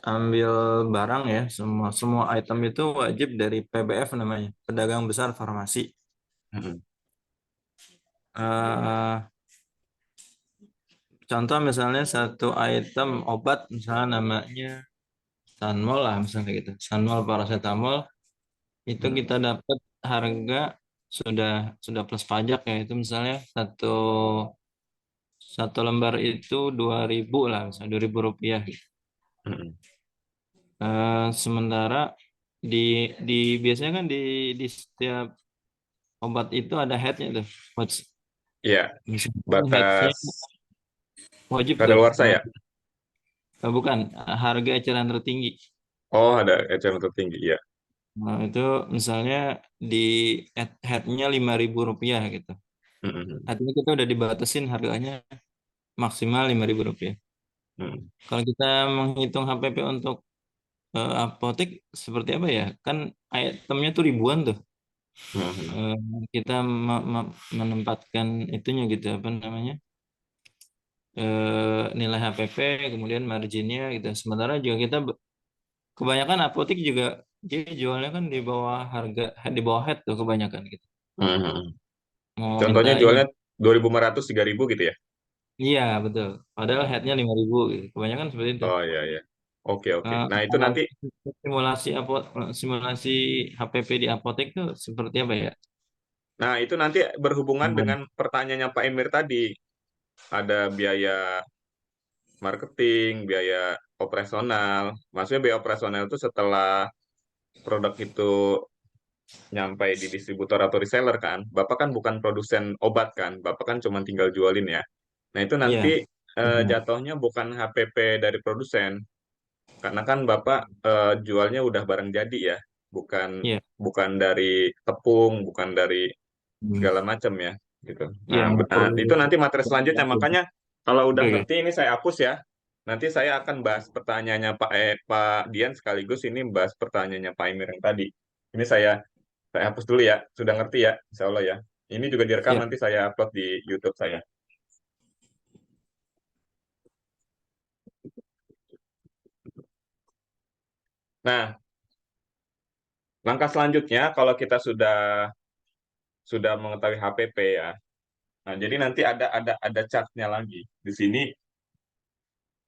ambil barang ya, semua semua item itu wajib dari PBF namanya, Pedagang Besar Farmasi. Mm-mm. Eh, Contoh misalnya satu item obat misalnya namanya Sanmol lah misalnya gitu. Sanmol paracetamol itu Mm-mm. kita dapat harga sudah plus pajak ya, itu misalnya satu lembar itu 2.000 lah, misalnya 2.000 rupiah gitu. Mm-mm. Sementara di di biasanya kan di setiap obat itu ada headnya tuh. Iya Misalnya headnya batas wajib tuh. kadaluarsa ya. Bukan harga eceran tertinggi. Oh ada eceran tertinggi ya. Nah, itu misalnya di headnya 5.000 rupiah gitu. Mm-mm. Artinya kita udah dibatasin harganya maksimal 5.000 rupiah. Mm-mm. Kalau kita menghitung HPP untuk apotek seperti apa ya? Kan itemnya tuh ribuan tuh. Mm-mm. Eh, Kita menempatkan itunya gitu apa namanya? Nilai HPP kemudian marginnya gitu. Sementara juga kita kebanyakan apotek juga dia jualnya kan di bawah harga di bawah head tuh kebanyakan gitu. Mm-mm. Mau minta Contohnya ini. jualnya 2.500 3.000 gitu ya. Iya, betul. Padahal headnya Mm-mm. 5.000 gitu. Kebanyakan seperti itu. Oh iya ya. Oke oke. Nah itu Kalau nanti simulasi HPP di apotek tuh seperti apa ya? berhubungan Hmm. dengan pertanyaannya Pak Emir tadi. Ada biaya marketing, biaya operasional. Maksudnya biaya operasional itu setelah produk itu nyampe di distributor atau reseller kan. Bapak kan bukan produsen obat kan. Bapak kan cuma tinggal jualin ya. Nah, itu nanti Iya. Benar. jatuhnya bukan HPP dari produsen. Karena kan Bapak jualnya udah barang jadi ya. Bukan Iya. bukan dari tepung, bukan dari Hmm. segala macam ya gitu. Iya, Nah, nggak perlu. itu nanti materi selanjutnya. Makanya kalau udah Oke, oke. ngerti ini saya hapus ya. nanti saya akan bahas pertanyaannya Pak Dian sekaligus ini bahas pertanyaannya Pak Emir yang tadi. Ini saya hapus dulu ya. Sudah ngerti ya, Insya Allah ya. Ini juga direkam Siap. nanti saya upload di YouTube saya. Nah, langkah selanjutnya kalau kita sudah mengetahui HPP ya. Nah, jadi nanti ada chartnya lagi di sini,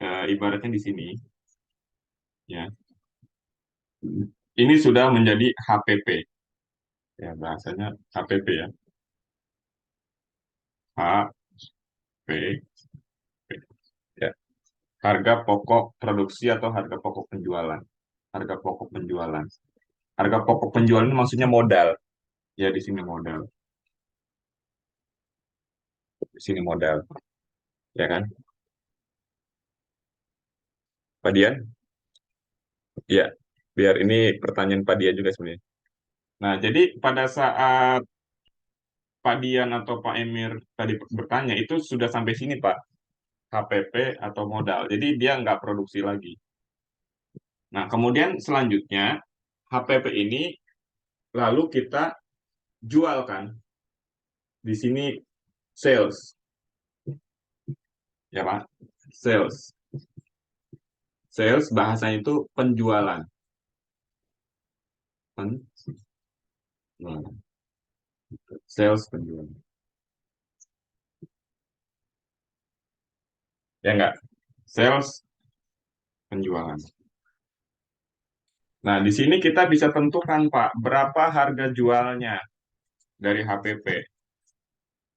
ibaratnya di sini ya. Ini sudah menjadi HPP. Ya, bahasanya HPP ya. HPP. Ya. Harga pokok produksi atau harga pokok penjualan. Harga pokok penjualan. Harga pokok penjualan ini maksudnya modal. Ya, di sini modal. Di sini modal. Ya kan? Pak Dian? Ya, biar ini pertanyaan Pak Dian juga sebenarnya. Nah, jadi pada saat Pak Dian atau Pak Emir tadi bertanya, itu sudah sampai sini, Pak. HPP atau modal. Jadi dia nggak produksi lagi. Nah, kemudian selanjutnya, HPP ini lalu kita jualkan. Di sini sales. Ya, Pak. Sales. Sales bahasanya itu penjualan. Sales penjualan. Ya enggak? Sales penjualan. Nah, di sini kita bisa tentukan, Pak, berapa harga jualnya dari HPP.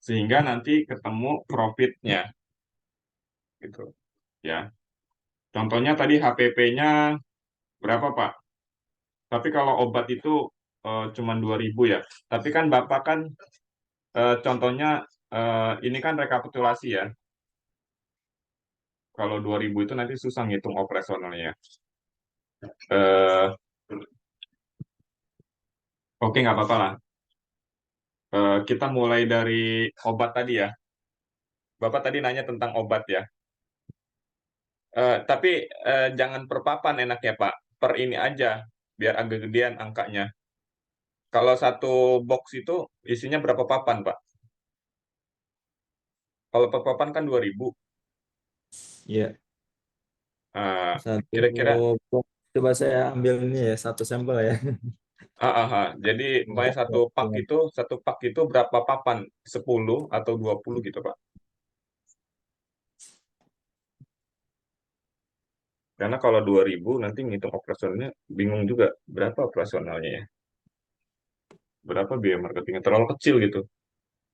Sehingga nanti ketemu profitnya. Gitu. Ya. Contohnya tadi HPP-nya berapa, Pak? Tapi kalau obat itu cuma 2.000 ya. Tapi kan Bapak kan contohnya ini kan rekapitulasi ya. Kalau 2.000 itu nanti susah ngitung operasionalnya. Eh, Oke, nggak apa-apa lah. Kita mulai dari obat tadi ya. Bapak tadi nanya tentang obat ya. Tapi jangan per papan enaknya Pak. Per ini aja, biar agak gedean angkanya. Kalau satu box itu isinya berapa papan Pak? Kalau per papan kan 2.000. Iya. Satu Kira-kira box. Coba saya ambil ini ya, satu sampel ya. Jadi umpamanya satu pak itu berapa papan? 10 atau 20 gitu Pak. Karena kalau 2.000 nanti ngitung operasionalnya bingung juga berapa operasionalnya ya. Berapa biaya marketingnya terlalu kecil gitu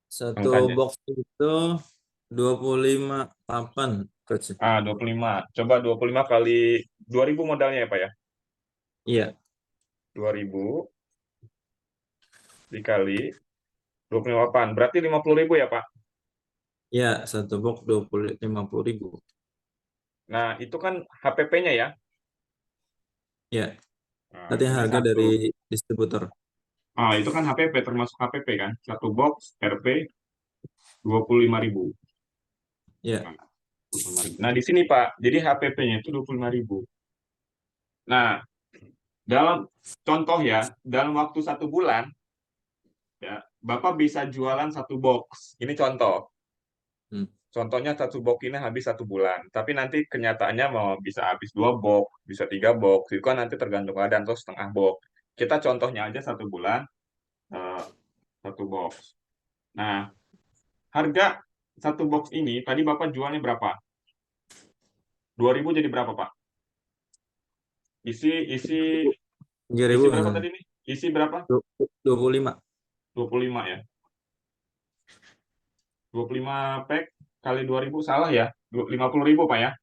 Satu angkanya. box itu 25 papan, Coach. 25. Coba 25 kali 2.000 modalnya ya Pak ya. Iya, 2.000 dikali 25 papan. Berarti 50.000 ya Pak. iya, satu box 50.000. Nah, itu kan HPP-nya ya. Iya, Nah, nanti ini harga dari distributor. itu kan HPP termasuk HPP kan. Satu box RP 25.000. Iya, Nah, di sini Pak, jadi HPP-nya itu 25.000. Nah, dalam contoh ya, dalam waktu 1 bulan, ya, Bapak bisa jualan satu box. Ini contoh. Hmm. Contohnya satu box ini habis 1 bulan. Tapi nanti kenyataannya mau bisa habis 2 box, bisa 3 box. Itu kan nanti tergantung keadaan atau setengah box. Kita contohnya aja 1 bulan, eh, 1 box. Nah, harga satu box ini tadi Bapak jualnya berapa? 2.000 jadi berapa Pak? Isi isi 3.000 isi berapa tadi nih? Isi berapa? 25. 25 ya. 25 pack kali 2.000 salah ya. 50.000 Pak ya.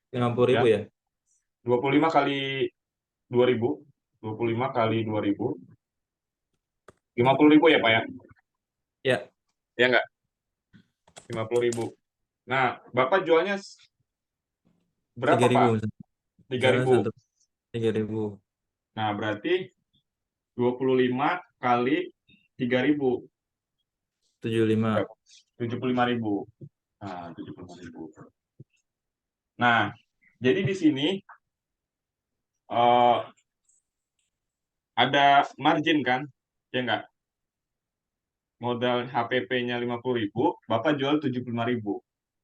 50.000 ya. 25 kali 2.000. 25 kali 2.000. 50.000 ya Pak ya. Ya, Ya enggak? 50.000. Nah, Bapak jualnya berapa 3.000. Pak? 3.000. 3.000. Nah, berarti 25 kali 3.000. 75. 75.000. Nah, 75.000. Nah, jadi di sini eh, ada margin kan? Ya enggak? Modal HPP-nya 50.000, Bapak jual 75.000.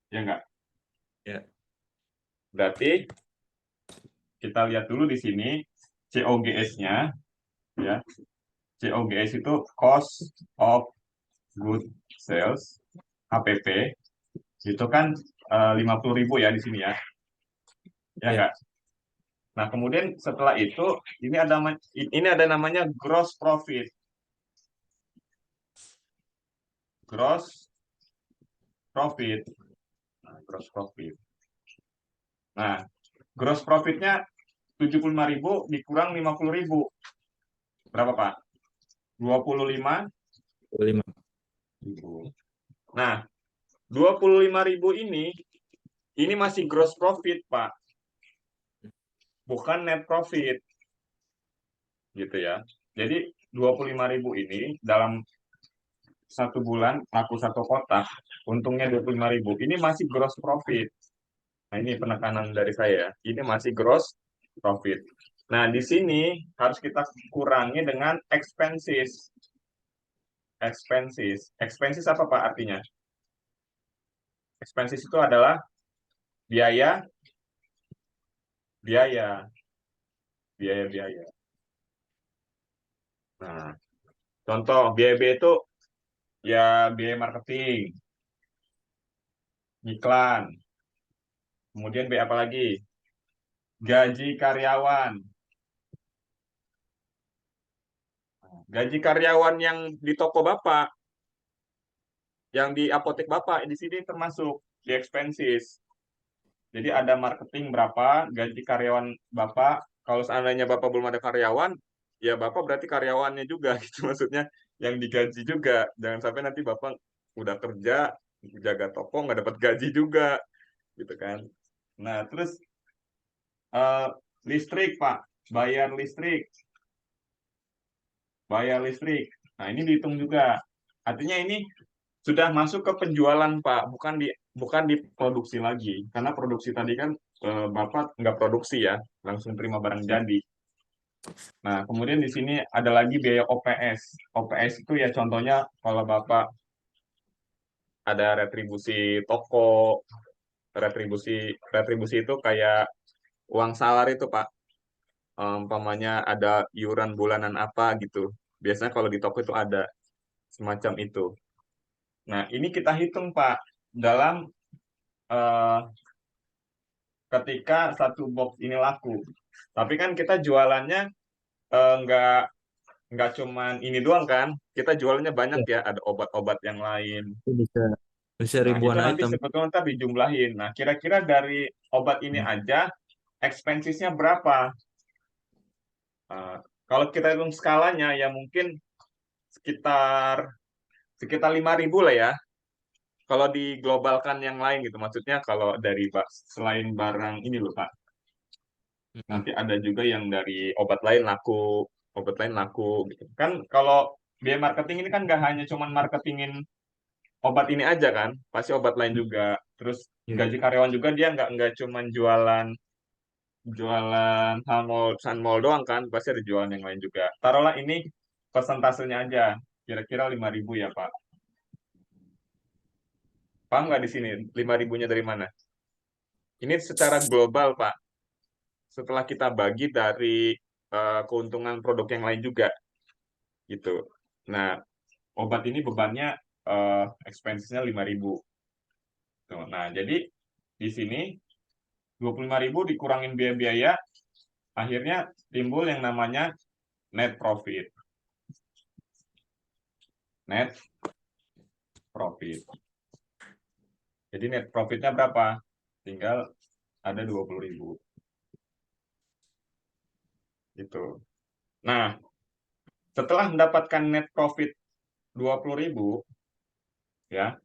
Ya enggak? Ya. Berarti kita lihat dulu di sini COGS-nya, ya. COGS itu cost of good sales, HPP, itu kan 50.000 ya di sini ya. Ya Ya. enggak? Nah, kemudian setelah itu ini ada namanya gross profit. Gross profit. Nah, gross profit. Nah, gross profitnya 75.000 dikurang 50.000. Berapa, Pak? 25.000. 25. Nah, 25.000 ini masih gross profit, Pak. Bukan net profit. Gitu ya. Jadi 25.000 ini dalam satu bulan laku satu kotak, untungnya 25.000. Ini masih gross profit. Nah, ini penekanan dari saya. Ini masih gross profit. Nah, di sini harus kita kurangi dengan expenses. Expenses. Expenses apa, Pak, artinya? Expenses itu adalah biaya, biaya, biaya. Nah, contoh biaya itu ya biaya marketing, iklan, kemudian biaya apa lagi? Gaji karyawan. Gaji karyawan yang di toko Bapak, yang di apotek Bapak, di sini termasuk di expenses. Jadi ada marketing berapa, gaji karyawan Bapak. Kalau seandainya Bapak belum ada karyawan, ya Bapak berarti karyawannya juga gitu, maksudnya yang digaji juga. Jangan sampai nanti Bapak udah kerja, jaga toko nggak dapat gaji juga gitu kan. Nah, terus eh, listrik, Pak, bayar listrik. Bayar listrik. Nah, ini dihitung juga. Artinya ini sudah masuk ke penjualan, Pak, bukan di produksi lagi. Karena produksi tadi kan Bapak nggak produksi ya, langsung terima barang jadi. Nah, kemudian di sini ada lagi biaya OPS. OPS itu ya contohnya kalau Bapak ada retribusi toko, retribusi itu kayak uang salar itu, Pak. Umpamanya ada iuran bulanan apa gitu. Biasanya kalau di toko itu ada semacam itu. Nah, ini kita hitung, Pak, dalam eh, ketika satu box ini laku. Tapi kan kita jualannya eh, nggak nggak cuman ini doang kan. Kita jualannya banyak Ya, ya, ada obat-obat yang lain. itu bisa Nah, itu ribuan nanti item. sebetulnya ntar dijumlahin. Nah, kira-kira dari obat ini Hmm. aja, expenses-nya berapa? Eh, kalau kita hitung skalanya, ya mungkin sekitar sekitar 5.000 lah ya. Kalau diglobalkan yang lain gitu, maksudnya kalau dari selain barang ini loh, Pak. Hmm. Nanti ada juga yang dari obat lain laku gitu. Kan kalau biaya marketing ini kan nggak hanya cuman marketingin obat ini aja kan, pasti obat lain juga. Terus Ya. gaji karyawan juga dia nggak cuman jualan jualan Sunmol doang kan, pasti ada jualan yang lain juga. Taruhlah ini persentasenya aja, kira-kira 5.000 ya Pak. Paham nggak di sini 5.000-nya dari mana? Ini secara global Pak. Setelah kita bagi dari keuntungan produk yang lain juga gitu. Nah, obat ini bebannya expense-nya 5.000. Tuh, nah, jadi di sini 25.000 dikurangin biaya-biaya, akhirnya timbul yang namanya net profit. Net profit. Jadi net profitnya berapa? Tinggal ada 20.000. Gitu. Nah, setelah mendapatkan net profit 20.000, ya,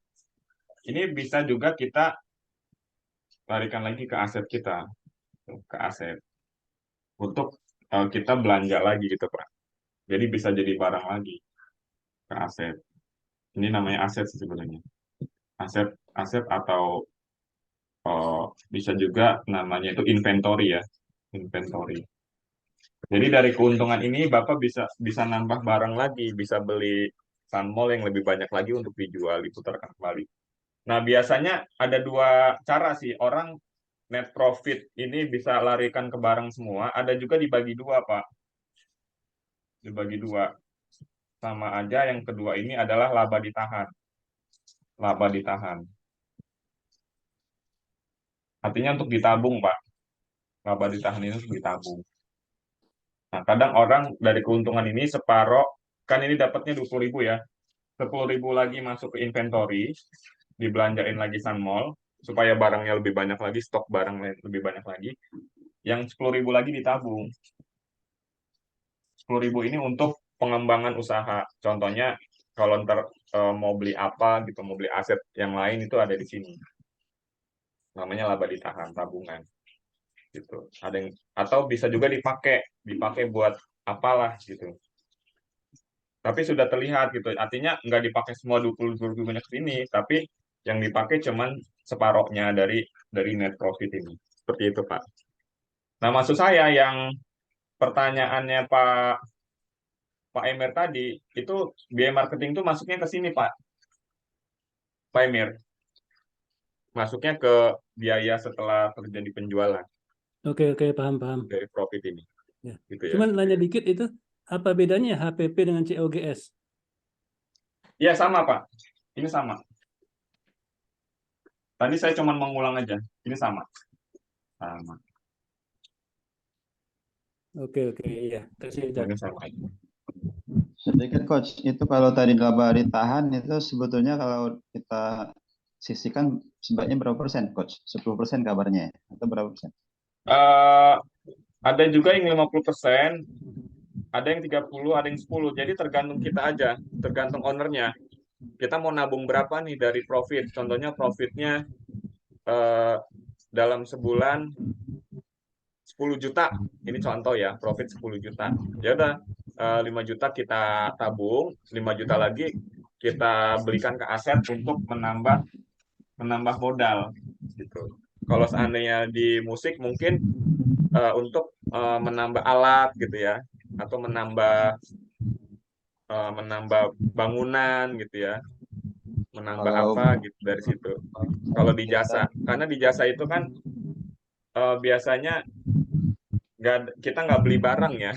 ini bisa juga kita larikan lagi ke aset kita, ke aset untuk kita belanja lagi gitu Pak. Jadi bisa jadi barang lagi ke aset. Ini namanya aset sih sebenarnya. Aset aset atau bisa juga namanya itu inventory ya, inventory. Jadi dari keuntungan ini Bapak bisa nambah barang lagi, bisa beli sunmol yang lebih banyak lagi untuk dijual, diputarkan kembali. Nah, biasanya ada dua cara sih orang net profit ini bisa larikan ke barang semua, ada juga dibagi dua, Pak. Dibagi dua. Sama aja, yang kedua ini adalah laba ditahan. Laba ditahan. Artinya untuk ditabung, Pak. Laba ditahan ini untuk ditabung. Nah, kadang orang dari keuntungan ini separoh, kan ini dapatnya 20.000 ya. 10.000 lagi masuk ke inventory, dibelanjain lagi sunmol, supaya barangnya lebih banyak lagi, stok barang lebih banyak lagi. Yang 10.000 lagi ditabung. 10.000 ini untuk pengembangan usaha. Contohnya, kalau ntar mau beli apa gitu, mau beli aset yang lain itu ada di sini. Namanya laba ditahan, tabungan. Gitu. Ada yang, atau bisa juga dipakai buat apalah gitu. Tapi sudah terlihat gitu, artinya nggak dipakai semua 20.000 banyak ini, tapi yang dipakai cuman separohnya dari net profit ini. Seperti itu, Pak. Nah, maksud saya yang pertanyaannya Pak Emir tadi, itu biaya marketing itu masuknya ke sini, Pak Emir. Masuknya ke biaya setelah terjadi penjualan Oke, paham. dari profit ini. Ya. Gitu ya. Cuman nanya dikit itu, apa bedanya HPP dengan COGS? Iya, sama, Pak. Ini sama. Tadi saya cuma mengulang aja. Ini sama. Sama. Oke, iya. Kasih Ini sama. Sedikit Coach, itu kalau tadi laba ditahan itu sebetulnya kalau kita sisihkan sebaiknya berapa persen Coach? 10% kabarnya atau berapa persen? Ada juga yang 50%, ada yang 30, ada yang 10. Jadi tergantung kita aja, tergantung ownernya. Kita mau nabung berapa nih dari profit? Contohnya profitnya dalam sebulan 10 juta. Ini contoh ya, profit 10 juta. Ya udah, 5 juta kita tabung, 5 juta lagi kita belikan ke aset untuk menambah modal gitu. Kalau seandainya di musik mungkin untuk menambah alat gitu ya, atau menambah bangunan gitu ya, menambah Kalau apa gitu dari situ. Kalau di jasa, karena di jasa itu kan biasanya kita nggak beli barang ya,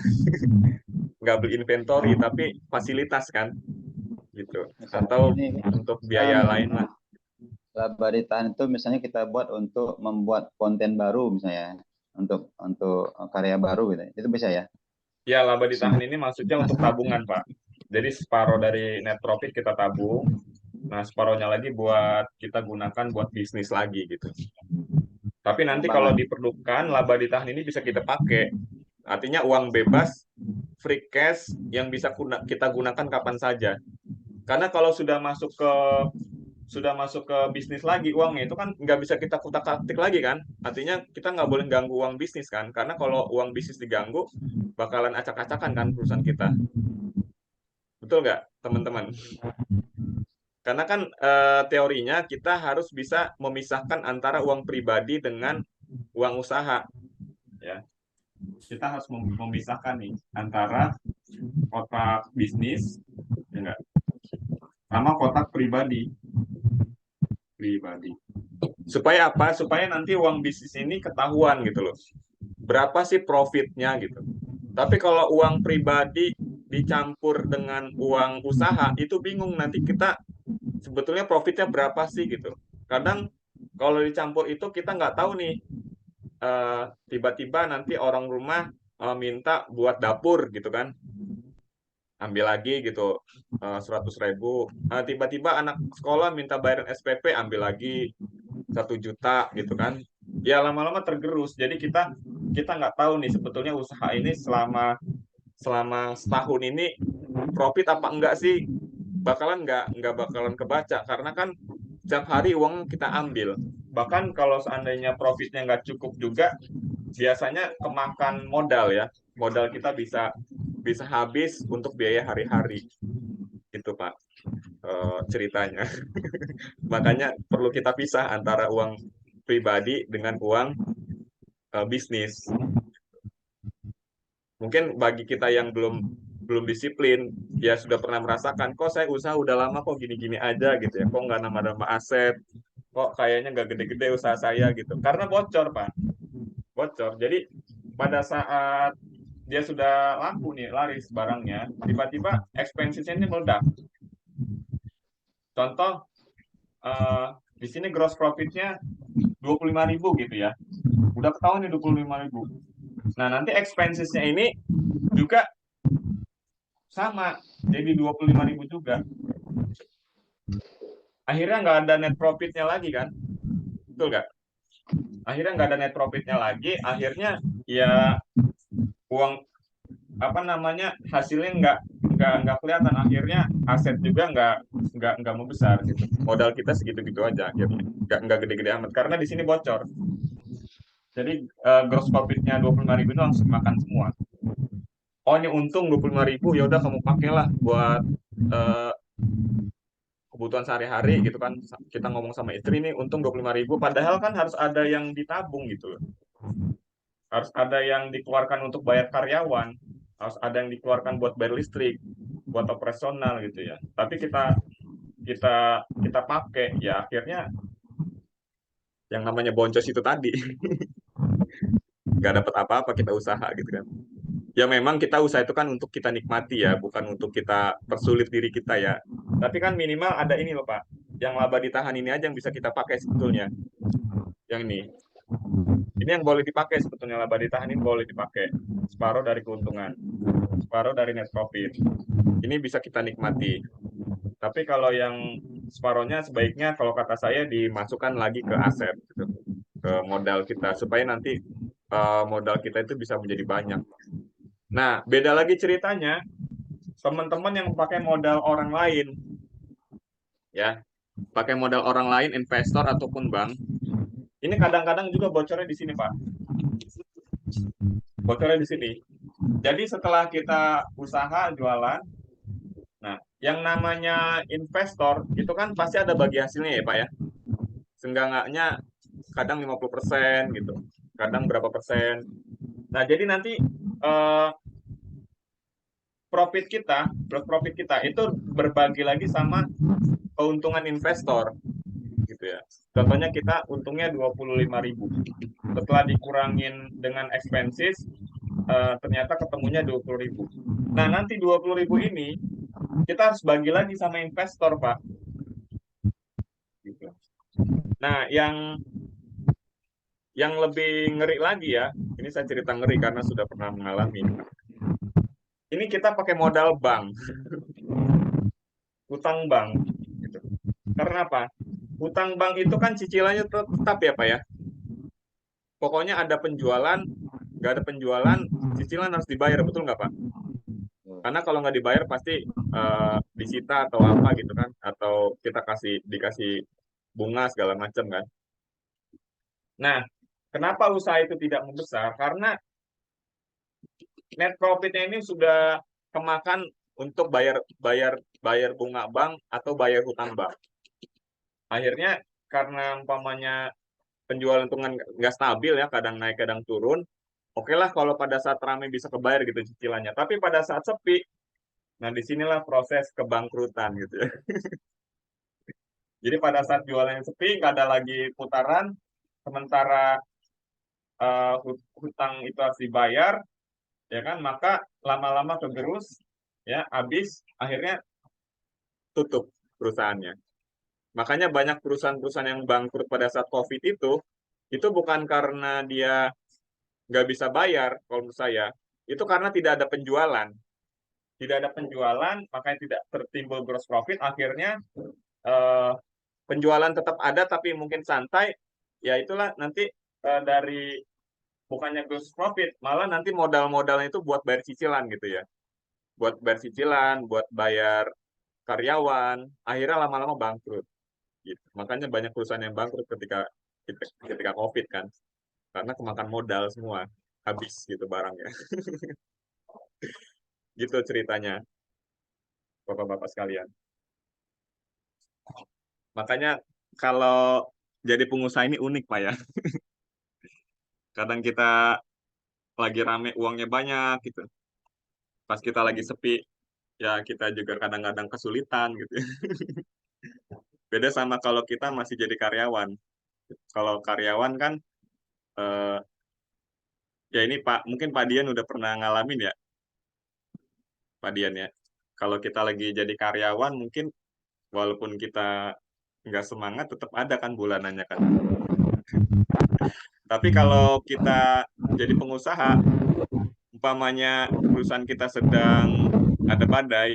nggak beli inventory, tapi fasilitas kan, gitu. Atau ini untuk biaya lain lah. laba ditahan itu misalnya kita buat untuk membuat konten baru misalnya untuk karya baru gitu. Itu bisa ya? Ya, laba ditahan ini maksudnya untuk tabungan, Pak. Jadi separuh dari net profit kita tabung, nah separuhnya lagi buat kita gunakan buat bisnis lagi gitu. Tapi nanti kalau diperlukan, laba ditahan ini bisa kita pakai. Artinya uang bebas, free cash yang bisa kita gunakan kapan saja. Karena kalau sudah masuk ke bisnis lagi uangnya itu kan nggak bisa kita kutak-atik lagi kan. Artinya kita nggak boleh ganggu uang bisnis kan. Karena kalau uang bisnis diganggu, bakalan acak-acakan kan perusahaan kita. Betul nggak, teman-teman? Karena kan teorinya kita harus bisa memisahkan antara uang pribadi dengan uang usaha. Ya. Kita harus memisahkan nih antara kotak bisnis ya enggak, sama kotak pribadi. Supaya apa? Supaya nanti uang bisnis ini ketahuan gitu loh. Berapa sih profitnya gitu. Tapi kalau uang pribadi dicampur dengan uang usaha itu bingung, nanti kita sebetulnya profitnya berapa sih gitu. Kadang kalau dicampur itu kita nggak tahu nih, tiba-tiba nanti orang rumah minta buat dapur gitu kan, ambil lagi gitu 100.000. Tiba-tiba anak sekolah minta bayaran SPP, ambil lagi 1 juta gitu kan. Ya lama-lama tergerus. Jadi kita nggak tahu nih sebetulnya usaha ini selama setahun ini profit apa enggak sih, nggak bakalan kebaca karena kan setiap hari uang kita ambil. Bahkan kalau seandainya profitnya nggak cukup juga, biasanya kemakan modal ya. Modal kita bisa habis untuk biaya hari-hari. Gitu, Pak. ceritanya. Makanya perlu kita pisah antara uang pribadi dengan uang bisnis. Mungkin bagi kita yang belum disiplin, ya sudah pernah merasakan, kok saya usaha udah lama kok gini-gini aja gitu ya, kok nggak nambah-nambah aset, kok kayaknya nggak gede-gede usaha saya gitu. Karena bocor, Pak. Bocor. Jadi pada saat dia sudah laku nih, laris barangnya, tiba-tiba expenses-nya ini meledak. Contoh, di sini gross profit-nya 25.000 gitu ya. Udah ketahuan nih 25.000. Nah, nanti expenses-nya ini juga sama, jadi 25.000 juga. Akhirnya nggak ada net profit-nya lagi kan? Betul nggak? Akhirnya nggak ada net profit-nya lagi, akhirnya ya uang hasilnya nggak kelihatan, akhirnya aset juga nggak membesar gitu. Modal kita segitu-gitu aja akhirnya, nggak gede-gede amat karena di sini bocor. Jadi gross profit-nya 25.000 itu langsung makan semua. Oh, ini untung 25.000, ya udah kamu pakailah buat kebutuhan sehari-hari gitu kan. Kita ngomong sama istri nih untung 25.000, padahal kan harus ada yang ditabung gitu loh. Harus ada yang dikeluarkan untuk bayar karyawan, harus ada yang dikeluarkan buat bayar listrik, buat operasional gitu ya. Tapi kita pakai ya akhirnya yang namanya boncos itu tadi. Nggak dapat apa-apa kita usaha gitu kan. Ya memang kita usaha itu kan untuk kita nikmati ya, bukan untuk kita persulit diri kita ya. Tapi kan minimal ada ini loh Pak, yang laba ditahan ini aja yang bisa kita pakai sebetulnya. Yang ini yang boleh dipakai sebetulnya, laba ditahan ini boleh dipakai. Separuh dari keuntungan, separuh dari net profit. Ini bisa kita nikmati. Tapi kalau yang separohnya sebaiknya kalau kata saya dimasukkan lagi ke aset, gitu, ke modal kita supaya nanti modal kita itu bisa menjadi banyak. Nah, beda lagi ceritanya teman-teman yang pakai modal orang lain, ya, pakai modal orang lain, investor ataupun bank. Ini kadang-kadang juga bocornya di sini, Pak. Bocornya di sini. Jadi setelah kita usaha jualan, nah, yang namanya investor itu kan pasti ada bagi hasilnya ya, Pak ya. Seenggaknya kadang 50% gitu, kadang berapa persen. Nah, jadi nanti profit kita itu berbagi lagi sama keuntungan investor gitu ya. Contohnya kita untungnya 25.000. Setelah dikurangin dengan expenses ternyata ketemunya 20.000. Nah, nanti 20.000 ini kita harus bagi lagi sama investor, Pak. Gitu. Nah, yang lebih ngeri lagi ya, ini saya cerita ngeri karena sudah pernah mengalami. Ini kita pakai modal bank, utang bank. Gitu. Karena apa? Utang bank itu kan cicilannya tetap ya Pak ya. Pokoknya ada penjualan, nggak ada penjualan, cicilan harus dibayar, betul nggak Pak? Karena kalau nggak dibayar pasti disita atau apa gitu kan, atau kita dikasih bunga segala macam kan. Nah, kenapa usaha itu tidak membesar? Karena net profitnya ini sudah kemakan untuk bayar bunga bank atau bayar hutang bank. Akhirnya karena umpamanya penjualan itu nggak stabil ya, kadang naik kadang turun. Oke lah kalau pada saat ramai bisa kebayar gitu cicilannya. Tapi pada saat sepi, nah disinilah proses kebangkrutan gitu ya. Jadi pada saat jualannya sepi, nggak ada lagi putaran, sementara hutang itu harus dibayar, ya kan? Maka lama-lama kegerus, ya habis, akhirnya tutup perusahaannya. Makanya banyak perusahaan-perusahaan yang bangkrut pada saat COVID itu bukan karena dia nggak bisa bayar, kalau menurut saya, itu karena tidak ada penjualan. Tidak ada penjualan, makanya tidak tertimbul gross profit, akhirnya penjualan tetap ada, tapi mungkin santai, ya itulah nanti dari bukannya gross profit, malah nanti modal-modalnya itu buat bayar cicilan gitu ya. Buat bayar cicilan, buat bayar karyawan, akhirnya lama-lama bangkrut. Gitu. Makanya banyak perusahaan yang bangkrut ketika COVID kan, karena kemakan modal semua, habis gitu barangnya. Gitu ceritanya, bapak-bapak sekalian. Makanya kalau jadi pengusaha ini unik Pak ya. Kadang kita lagi rame uangnya banyak gitu. Pas kita lagi sepi ya kita juga kadang-kadang kesulitan gitu. Beda sama kalau kita masih jadi karyawan. Kalau karyawan kan eh, ya ini Pak, mungkin Pak Dian udah pernah ngalamin ya, Pak Dian ya. Kalau kita lagi jadi karyawan mungkin walaupun kita nggak semangat tetap ada kan bulanannya kan. Tapi kalau kita jadi pengusaha, umpamanya perusahaan kita sedang ada badai,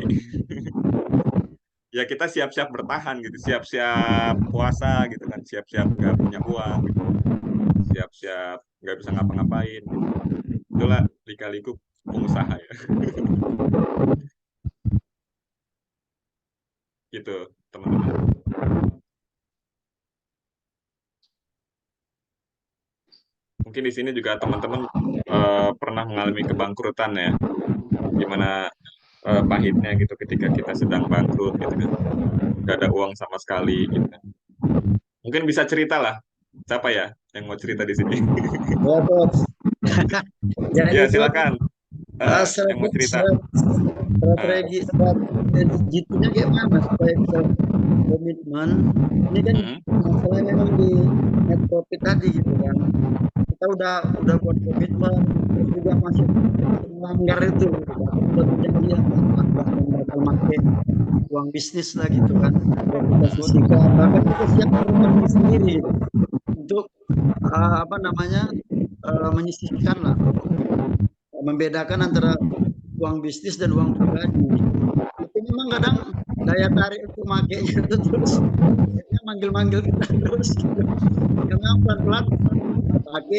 ya kita siap-siap bertahan gitu, siap-siap puasa gitu kan, siap-siap nggak punya uang, gitu. Siap-siap nggak bisa ngapa-ngapain. Gitu. Itulah lika-liku pengusaha ya. Gitu teman-teman. Mungkin di sini juga teman-teman pernah mengalami kebangkrutan ya, gimana pahitnya gitu ketika kita sedang bangkrut gitu kan, nggak ada uang sama sekali gitu kan. Mungkin bisa cerita lah, siapa ya yang mau cerita di sini? Ya, Coach. Jadi, Ya Coach, silakan, yang mau cerita. strateginya kayak mana supaya bisa komitmen? Ini kan masalahnya memang di net profit tadi gitu kan. Kita udah buat komitmen, terus juga masuk melanggar itu gitu kan. Udah berjanji bakal pakai uang bisnis lah gitu kan. Kalau kita sisihkan, bahkan kita siap merugikan sendiri gitu. Untuk menyisihkan lah, membedakan antara uang bisnis dan uang pribadi. Tapi memang kadang daya tarik untuk makainya itu terus manggil-manggil kita terus gitu. Karena pelan-pelan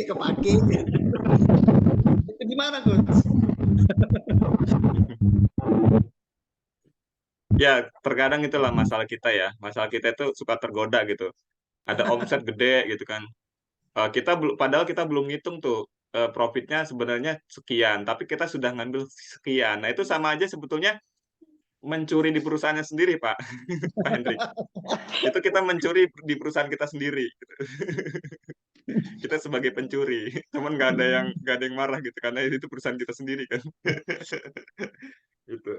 kepake itu gimana Coach? Ya terkadang itulah masalah kita ya, masalah kita itu suka tergoda gitu, ada omset gede gitu kan. Padahal kita belum ngitung tuh profitnya sebenarnya sekian, tapi kita sudah ngambil sekian. Nah itu sama aja sebetulnya mencuri di perusahaannya sendiri, Pak. Pak Hendrik. Itu kita mencuri di perusahaan kita sendiri. Gitu. Kita sebagai pencuri, cuman nggak ada yang marah gitu karena itu perusahaan kita sendiri kan. Gitu.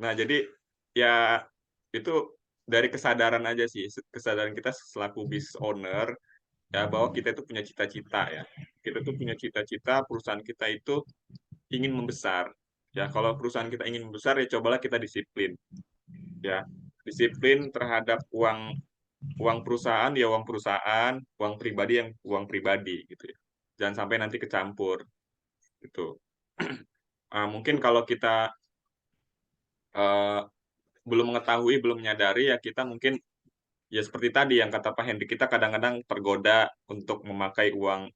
Nah jadi ya itu dari kesadaran aja sih, kesadaran kita selaku business owner ya bahwa kita itu punya cita-cita ya. Kita tuh punya cita-cita perusahaan kita itu ingin membesar. Ya, kalau perusahaan kita ingin membesar ya cobalah kita disiplin. Ya, disiplin terhadap uang perusahaan ya uang perusahaan, uang pribadi yang uang pribadi gitu ya. Jangan sampai nanti kecampur gitu. Mungkin kalau kita belum mengetahui, belum menyadari ya kita mungkin ya seperti tadi yang kata Pak Hendy, kita kadang-kadang tergoda untuk memakai uang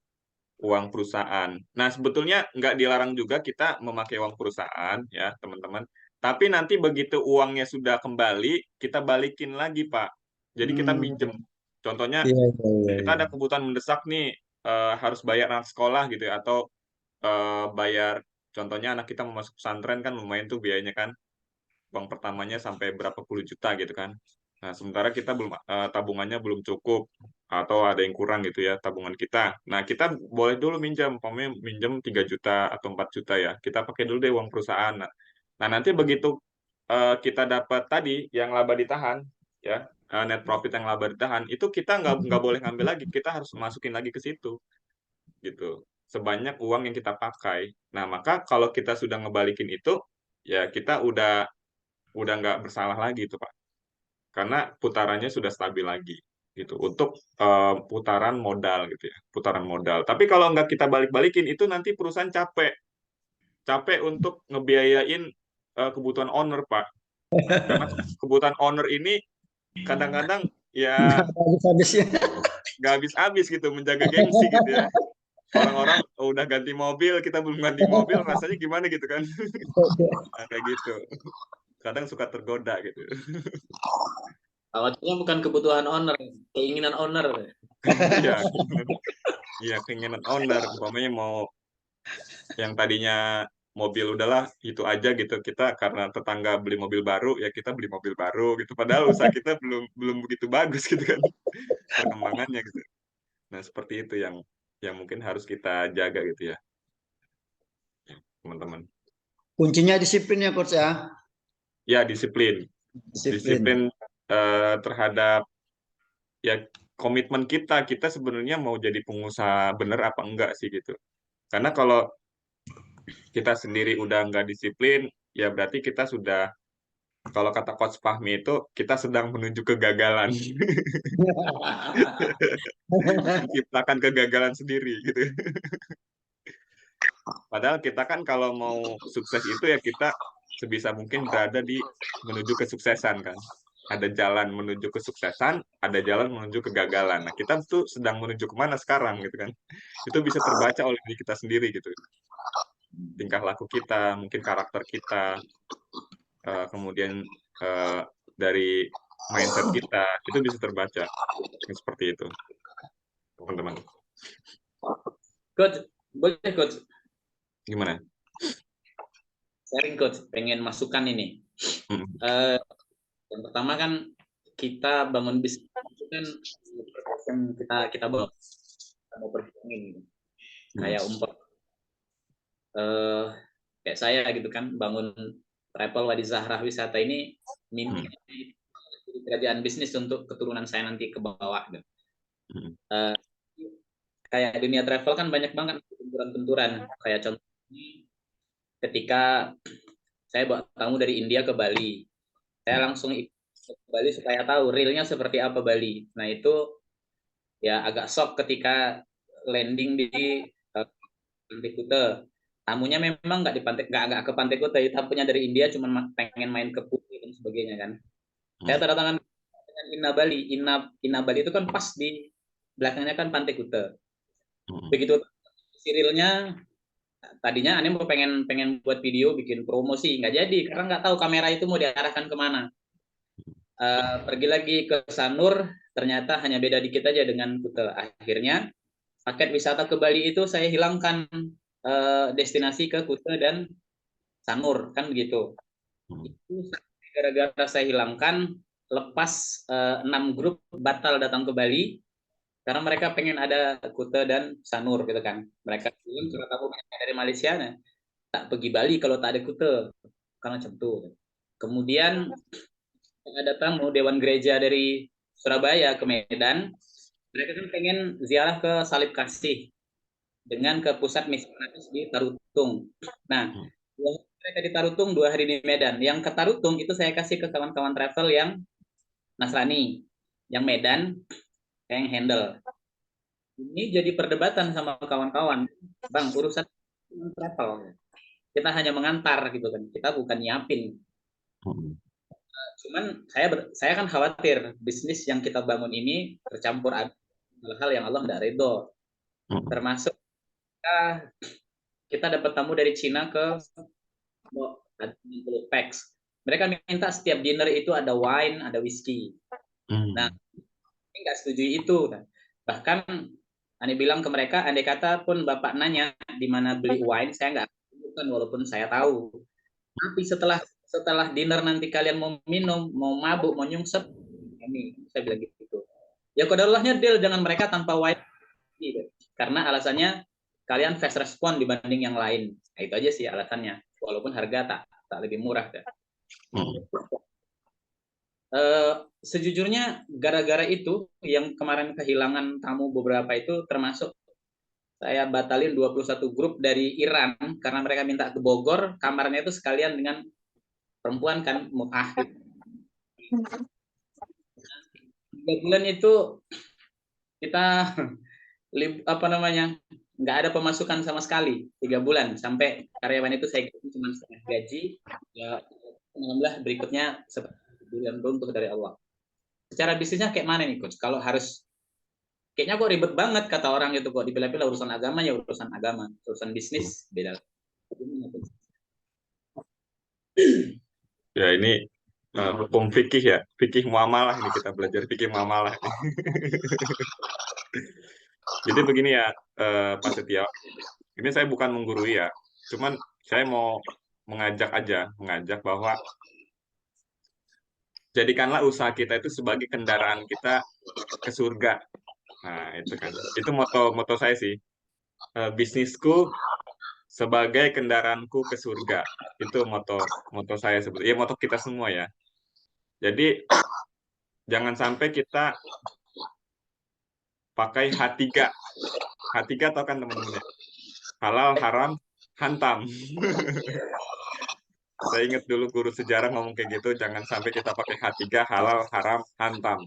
perusahaan. Nah, sebetulnya nggak dilarang juga kita memakai uang perusahaan, ya, teman-teman. Tapi nanti begitu uangnya sudah kembali, kita balikin lagi, Pak. Jadi kita minjem. Contohnya, kita ada kebutuhan mendesak nih, harus bayar anak sekolah gitu ya, atau bayar, contohnya anak kita mau masuk pesantren kan lumayan tuh biayanya kan, uang pertamanya sampai berapa puluh juta gitu kan. Nah, sementara kita belum tabungannya belum cukup atau ada yang kurang gitu ya tabungan kita. Nah, kita boleh dulu minjam, umpamanya minjam 3 juta atau 4 juta ya. Kita pakai dulu deh uang perusahaan. Nah, nanti begitu kita dapat tadi yang laba ditahan ya, net profit yang laba ditahan, itu kita nggak boleh ngambil lagi, kita harus masukin lagi ke situ gitu. Sebanyak uang yang kita pakai. Nah, maka kalau kita sudah ngebalikin itu ya kita udah nggak bersalah lagi itu Pak, karena putarannya sudah stabil lagi gitu untuk putaran modal gitu ya, putaran modal. Tapi kalau nggak kita balik-balikin itu nanti perusahaan capek untuk ngebiayain kebutuhan owner Pak, karena kebutuhan owner ini kadang-kadang ya Habis-habisnya. nggak habis-habis gitu menjaga gengsi gitu ya. Orang-orang udah ganti mobil, kita belum ganti mobil, rasanya gimana gitu kan? Nah, kayak gitu. Kadang suka tergoda gitu. Awalnya bukan kebutuhan owner, keinginan owner. Iya, iya keinginan owner. Umpamanya mau yang tadinya mobil udahlah itu aja gitu, kita karena tetangga beli mobil baru ya kita beli mobil baru gitu, padahal usaha kita belum belum begitu bagus gitu kan perkembangannya gitu. Nah seperti itu yang mungkin harus kita jaga gitu ya teman-teman. Kuncinya disiplin ya coach ya. Ya disiplin Disiplin. terhadap ya komitmen kita sebenarnya mau jadi pengusaha bener apa enggak sih gitu. Karena kalau kita sendiri udah nggak disiplin, ya berarti kita sudah, kalau kata Coach Fahmi itu, kita sedang menuju kegagalan. Menciptakan kegagalan sendiri gitu. Padahal kita kan kalau mau sukses itu ya kita sebisa mungkin berada di menuju kesuksesan kan. Ada jalan menuju kesuksesan, ada jalan menuju kegagalan. Nah, kita tuh sedang menuju kemana sekarang gitu kan. Itu bisa terbaca oleh diri kita sendiri gitu. Tingkah laku kita, mungkin karakter kita, kemudian dari mindset kita, itu bisa terbaca. Seperti itu, teman-teman. Coach, boleh coach Gimana? sharing coach, pengen masukan ini. Hmm. Yang pertama kan kita bangun bisnis itu kan yang kita bangun, kita mau perjuangin gitu. Kayak kayak saya gitu kan bangun Travel Wadi Zahra wisata ini mimpi kerajaan bisnis untuk keturunan saya nanti ke bawah gitu. Kayak dunia travel kan banyak banget benturan-benturan, kayak contoh ketika saya bawa tamu dari India ke Bali, saya langsung ikut ke Bali supaya tahu realnya seperti apa Bali. Nah itu ya agak shock ketika landing di Pantai Kuta. Tamunya memang nggak di pantai, nggak ke Pantai Kuta, tamunya dari India cuma pengen main ke Putri dan sebagainya kan. Saya tanda tangan dengan Inna Bali. Inna Bali itu kan pas di belakangnya kan Pantai Kuta. Begitu serialnya, tadinya Ane mau pengen buat video bikin promosi, nggak jadi karena nggak tahu kamera itu mau diarahkan kemana. Pergi lagi ke Sanur, ternyata hanya beda dikit aja dengan Kuta. Akhirnya paket wisata ke Bali itu saya hilangkan, destinasi ke Kuta dan Sanur kan begitu. Itu gara-gara saya hilangkan, lepas 6 grup batal datang ke Bali karena mereka pengen ada Kuta dan Sanur gitu kan. Mereka bilang kalau tamu dari Malaysia nah, tak pergi Bali kalau tak ada Kuta karena macam itu. Kemudian ada tamu Dewan Gereja dari Surabaya ke Medan, mereka kan pengen ziarah ke Salib Kasih dengan ke pusat misionaris di Tarutung. Nah, mereka di Tarutung 2 hari di Medan. Yang ke Tarutung itu saya kasih ke kawan-kawan travel yang Nasrani, yang Medan yang handle. Ini jadi perdebatan sama kawan-kawan, Bang, urusan travel. Kita hanya mengantar gitu kan, kita bukan nyiapin. Cuman saya kan khawatir bisnis yang kita bangun ini tercampur hal-hal yang Allah tidak ridho. Termasuk kita dapat tamu dari Cina ke 50 packs. Mereka minta setiap dinner itu ada wine, ada whisky. Nah, ini nggak setuju itu. Bahkan Ane bilang ke mereka, andai kata pun Bapak nanya di mana beli wine, saya nggak bukan walaupun saya tahu. Tapi setelah dinner nanti kalian mau minum, mau mabuk, mau nyungsep, ini saya bilang gitu. Ya qadarulahnya deal dengan mereka tanpa wine, karena alasannya kalian fast respon dibanding yang lain. Nah, itu aja sih alasannya. Walaupun harga tak lebih murah. Sejujurnya gara-gara itu yang kemarin kehilangan tamu beberapa itu, termasuk saya batalin 21 grup dari Iran karena mereka minta ke Bogor, kamarnya itu sekalian dengan perempuan kan, mut'ah gitu. 3 bulan itu kita nggak ada pemasukan sama sekali 3 bulan, sampai karyawan itu saya cuma setengah gaji. Ya alhamdulillah berikutnya bulan beruntung dari Allah. Secara bisnisnya kayak mana nih coach? Kalau harus kayaknya kok ribet banget kata orang itu, kok dipilah-pilah urusan agama ya urusan agama, urusan bisnis beda. Ya ini hukum fikih ya, fikih muamalah ini, kita belajar fikih muamalah. Jadi begini ya Pak Setia, ini saya bukan menggurui ya, Cuman saya mau mengajak bahwa jadikanlah usaha kita itu sebagai kendaraan kita ke surga. Nah, itu kan. Itu moto saya sih. Bisnisku sebagai kendaraanku ke surga. Itu moto saya sebetulnya. Ya, moto kita semua ya. Jadi jangan sampai kita pakai H3. H3 tahu kan teman-teman ya? Halal, haram, hantam. Saya ingat dulu guru sejarah ngomong kayak gitu, jangan sampai kita pakai H3, halal, haram, hantam.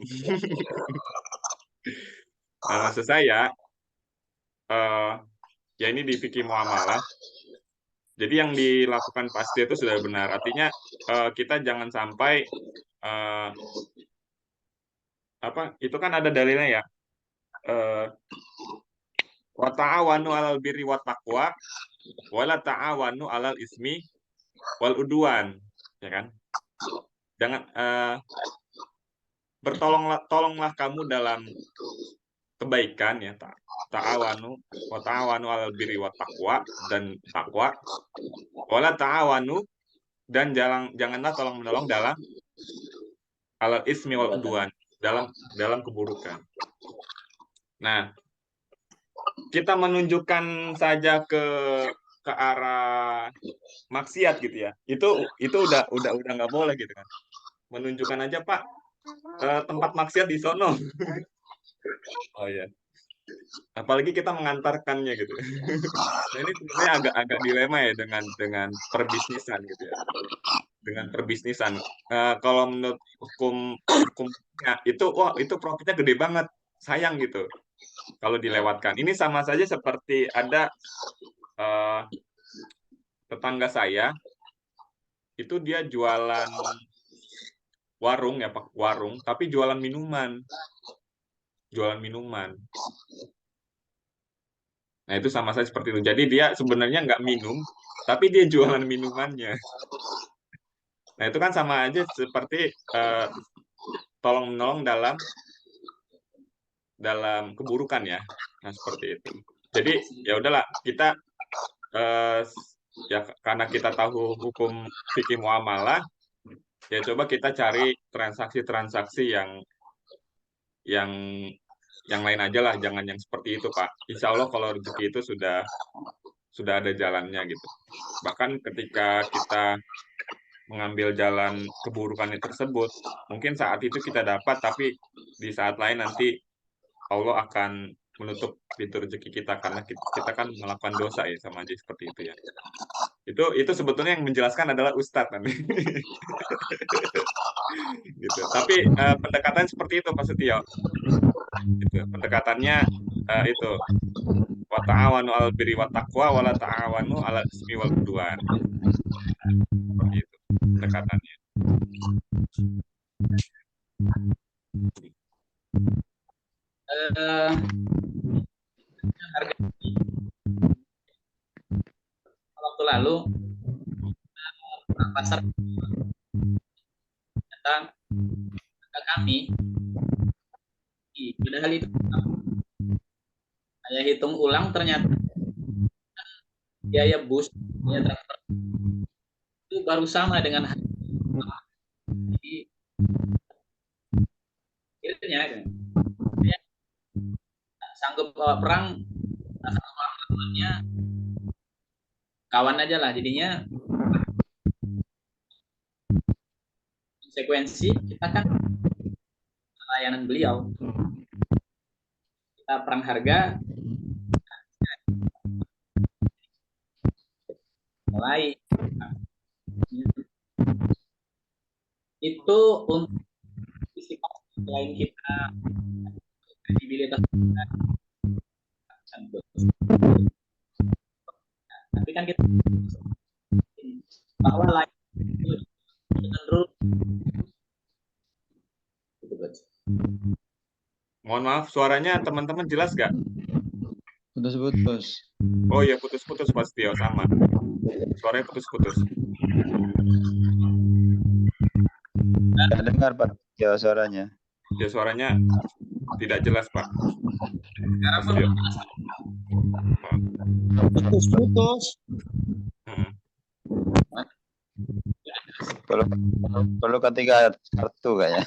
Nah, maksud saya, ya ini di fikih muamalah. Jadi yang dilakukan pasti itu sudah benar. Artinya kita jangan sampai itu kan ada dalilnya ya. Wa ta'awanu 'alal birri wat taqwa wa la ta'awanu 'alal ismi wal udwan, ya kan? Jangan tolonglah kamu dalam kebaikan ya, ta'awanu wa ta'awanu 'alal birri wat taqwa dan takwa, wa la ta'awanu dan janganlah tolong menolong dalam alal ismi wal udwan, dalam keburukan. Nah, kita menunjukkan saja ke arah maksiat gitu ya. Itu udah nggak boleh gitu kan. Menunjukkan aja Pak tempat maksiat di sono. Oh ya. Apalagi kita mengantarkannya gitu. Nah, ini sebenarnya agak dilema ya dengan perbisnisan gitu ya. Dengan perbisnisan. Kalau menurut hukumnya itu profitnya gede banget. Sayang gitu kalau dilewatkan. Ini sama saja seperti ada tetangga saya itu dia jualan warung ya Pak, warung, tapi jualan minuman. Nah, itu sama saja seperti itu. Jadi dia sebenarnya nggak minum, tapi dia jualan minumannya. Nah, itu kan sama aja seperti tolong menolong dalam keburukan ya. Nah, seperti itu. Jadi ya udahlah, kita ya karena kita tahu hukum fikih muamalah, ya coba kita cari transaksi-transaksi yang lain aja lah, jangan yang seperti itu Pak. Insya Allah kalau rezeki itu sudah ada jalannya gitu. Bahkan ketika kita mengambil jalan keburukan tersebut, mungkin saat itu kita dapat, tapi di saat lain nanti Allah akan menutup pintu rezeki kita karena kita kan melakukan dosa ya, sama aja seperti itu ya. Itu sebetulnya yang menjelaskan adalah Ustadz nanti. Gitu. Tapi pendekatan seperti itu Pak Setio. Gitu. Pendekatannya itu wa ta'awanu 'alal birri wat taqwa wa la ta'awanu 'alal ismi wal 'udwan. Seperti itu pendekatannya. Harga waktu lalu pasar datang ke kami, padahal itu saya hitung ulang ternyata biaya bus, biaya transfer itu baru sama dengan jadi akhirnya ya, sanggup bawa perang kawan aja lah, jadinya konsekuensi kita kan layanan beliau, kita perang harga mulai itu untuk selain kita kredibilitas tapi kan kita bahwa lain menurut Mohon maaf, suaranya teman-teman jelas nggak? Putus-putus. Oh iya, putus-putus Pak Setio, sama. Suaranya putus-putus. Nggak dengar Pak ya suaranya. Ya, suaranya tidak jelas Pak. Pak Setio. Putus-putus. perlu ketiga kartu kayaknya.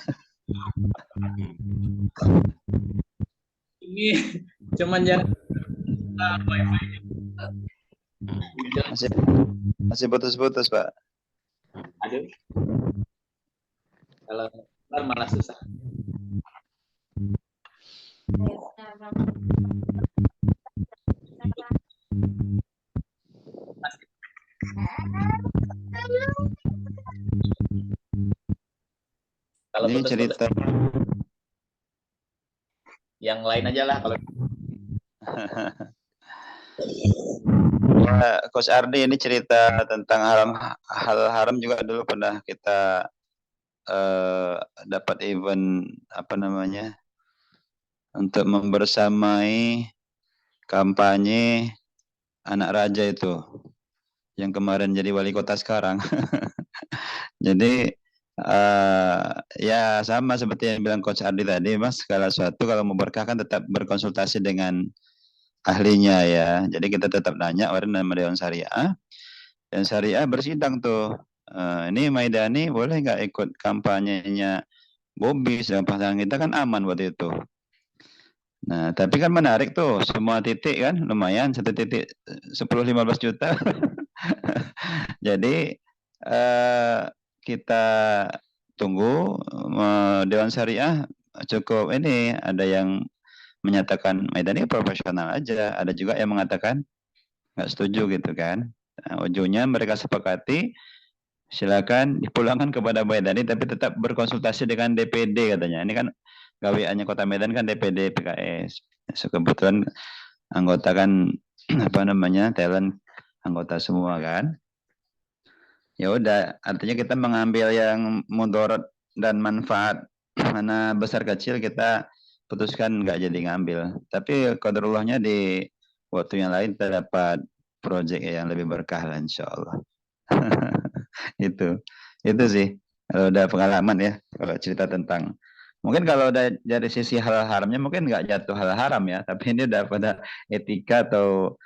Ini cuman jarak wifi. Masih putus-putus, Pak. Aduh, kalau ntar malah susah. Kalau Ini putus-putus cerita yang lain aja lah kalau ya, Coach Ardi ini cerita tentang hal haram juga dulu pernah kita dapat event apa namanya untuk membersamai kampanye anak raja itu yang kemarin jadi wali kota sekarang. Jadi ya sama seperti yang bilang Coach Ardi tadi, Mas, segala sesuatu kalau mau berkah kan tetap berkonsultasi dengan ahlinya ya. Jadi kita tetap nanya orang nama Dewan Syariah. Dan Syariah bersidang tuh. Ini Maidani boleh nggak ikut kampanyenya Bobi? Sedang pasangan kita kan aman waktu itu. Nah, tapi kan menarik tuh, semua titik kan lumayan, satu titik 10-15 juta. Jadi kita tunggu Dewan Syariah cukup ini, ada yang menyatakan Maidani profesional aja, ada juga yang mengatakan nggak setuju gitu kan. Nah, ujungnya mereka sepakati silakan dipulangkan kepada Maidani tapi tetap berkonsultasi dengan DPD katanya. Ini kan gaweannya Kota Medan kan DPD PKS. So, kebetulan anggota kan apa namanya talent anggota semua kan. Ya udah, artinya kita mengambil yang mudarat dan manfaat mana besar kecil kita putuskan nggak jadi ngambil. Tapi qadarullahnya di waktu yang lain kita dapat proyek yang lebih berkah lah insya Allah. Itu sih kalau udah pengalaman ya, kalau cerita tentang mungkin kalau udah dari sisi hal haramnya mungkin nggak jatuh hal haram ya, tapi ini udah pada etika atau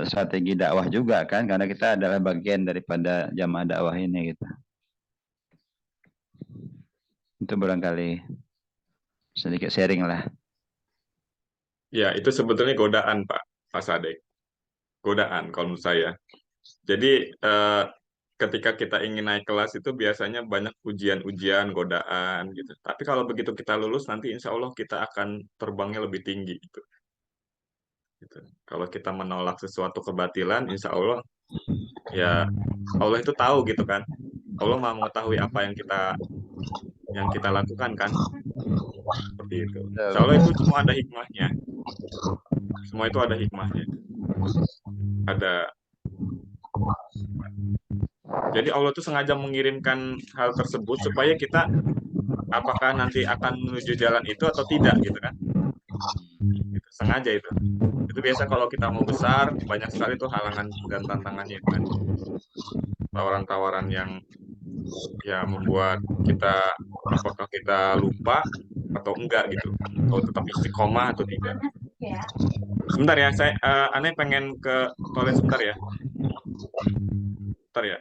strategi dakwah juga kan, karena kita adalah bagian daripada jamaah dakwah ini gitu. Itu barangkali sedikit sharing lah. Ya, itu sebetulnya godaan, Pak Sadek. Godaan kalau menurut saya. Jadi ketika kita ingin naik kelas itu biasanya banyak ujian-ujian, godaan gitu. Tapi kalau begitu kita lulus nanti insya Allah kita akan terbangnya lebih tinggi gitu. Gitu. Kalau kita menolak sesuatu kebatilan, insya Allah ya Allah itu tahu gitu kan. Allah Maha mengetahui apa yang kita lakukan kan. Seperti itu. Insya Allah itu semua ada hikmahnya. Semua itu ada hikmahnya. Ada. Jadi Allah itu sengaja mengirimkan hal tersebut supaya kita apakah nanti akan menuju jalan itu atau tidak gitu kan. Gitu, sengaja itu. Itu biasa kalau kita mau besar, banyak sekali tuh halangan dan tantangannya kan. Tawaran-tawaran yang ya membuat kita apakah kita lupa atau enggak gitu. Atau tetap istiqomah atau tidak. Sebentar ya, saya aneh pengen ke toilet sebentar ya. Sebentar ya.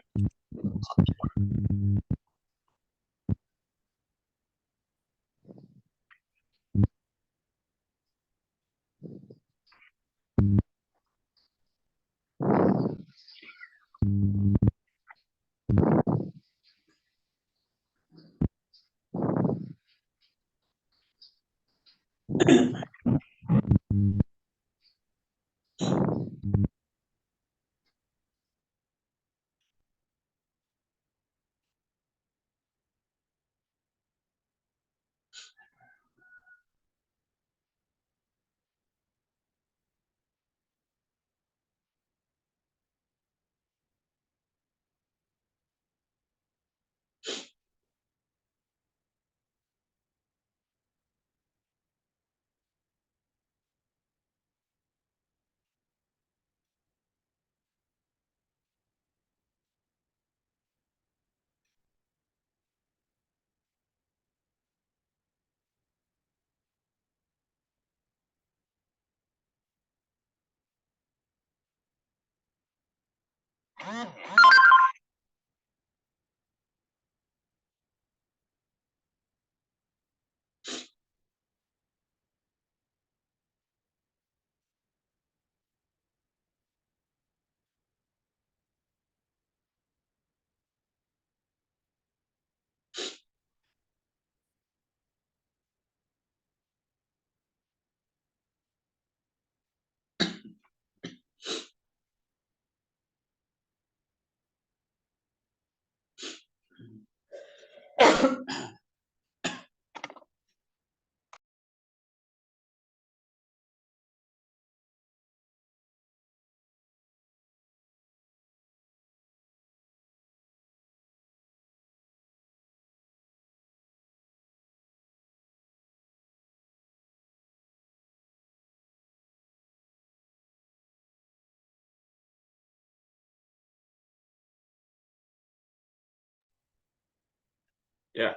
Ya,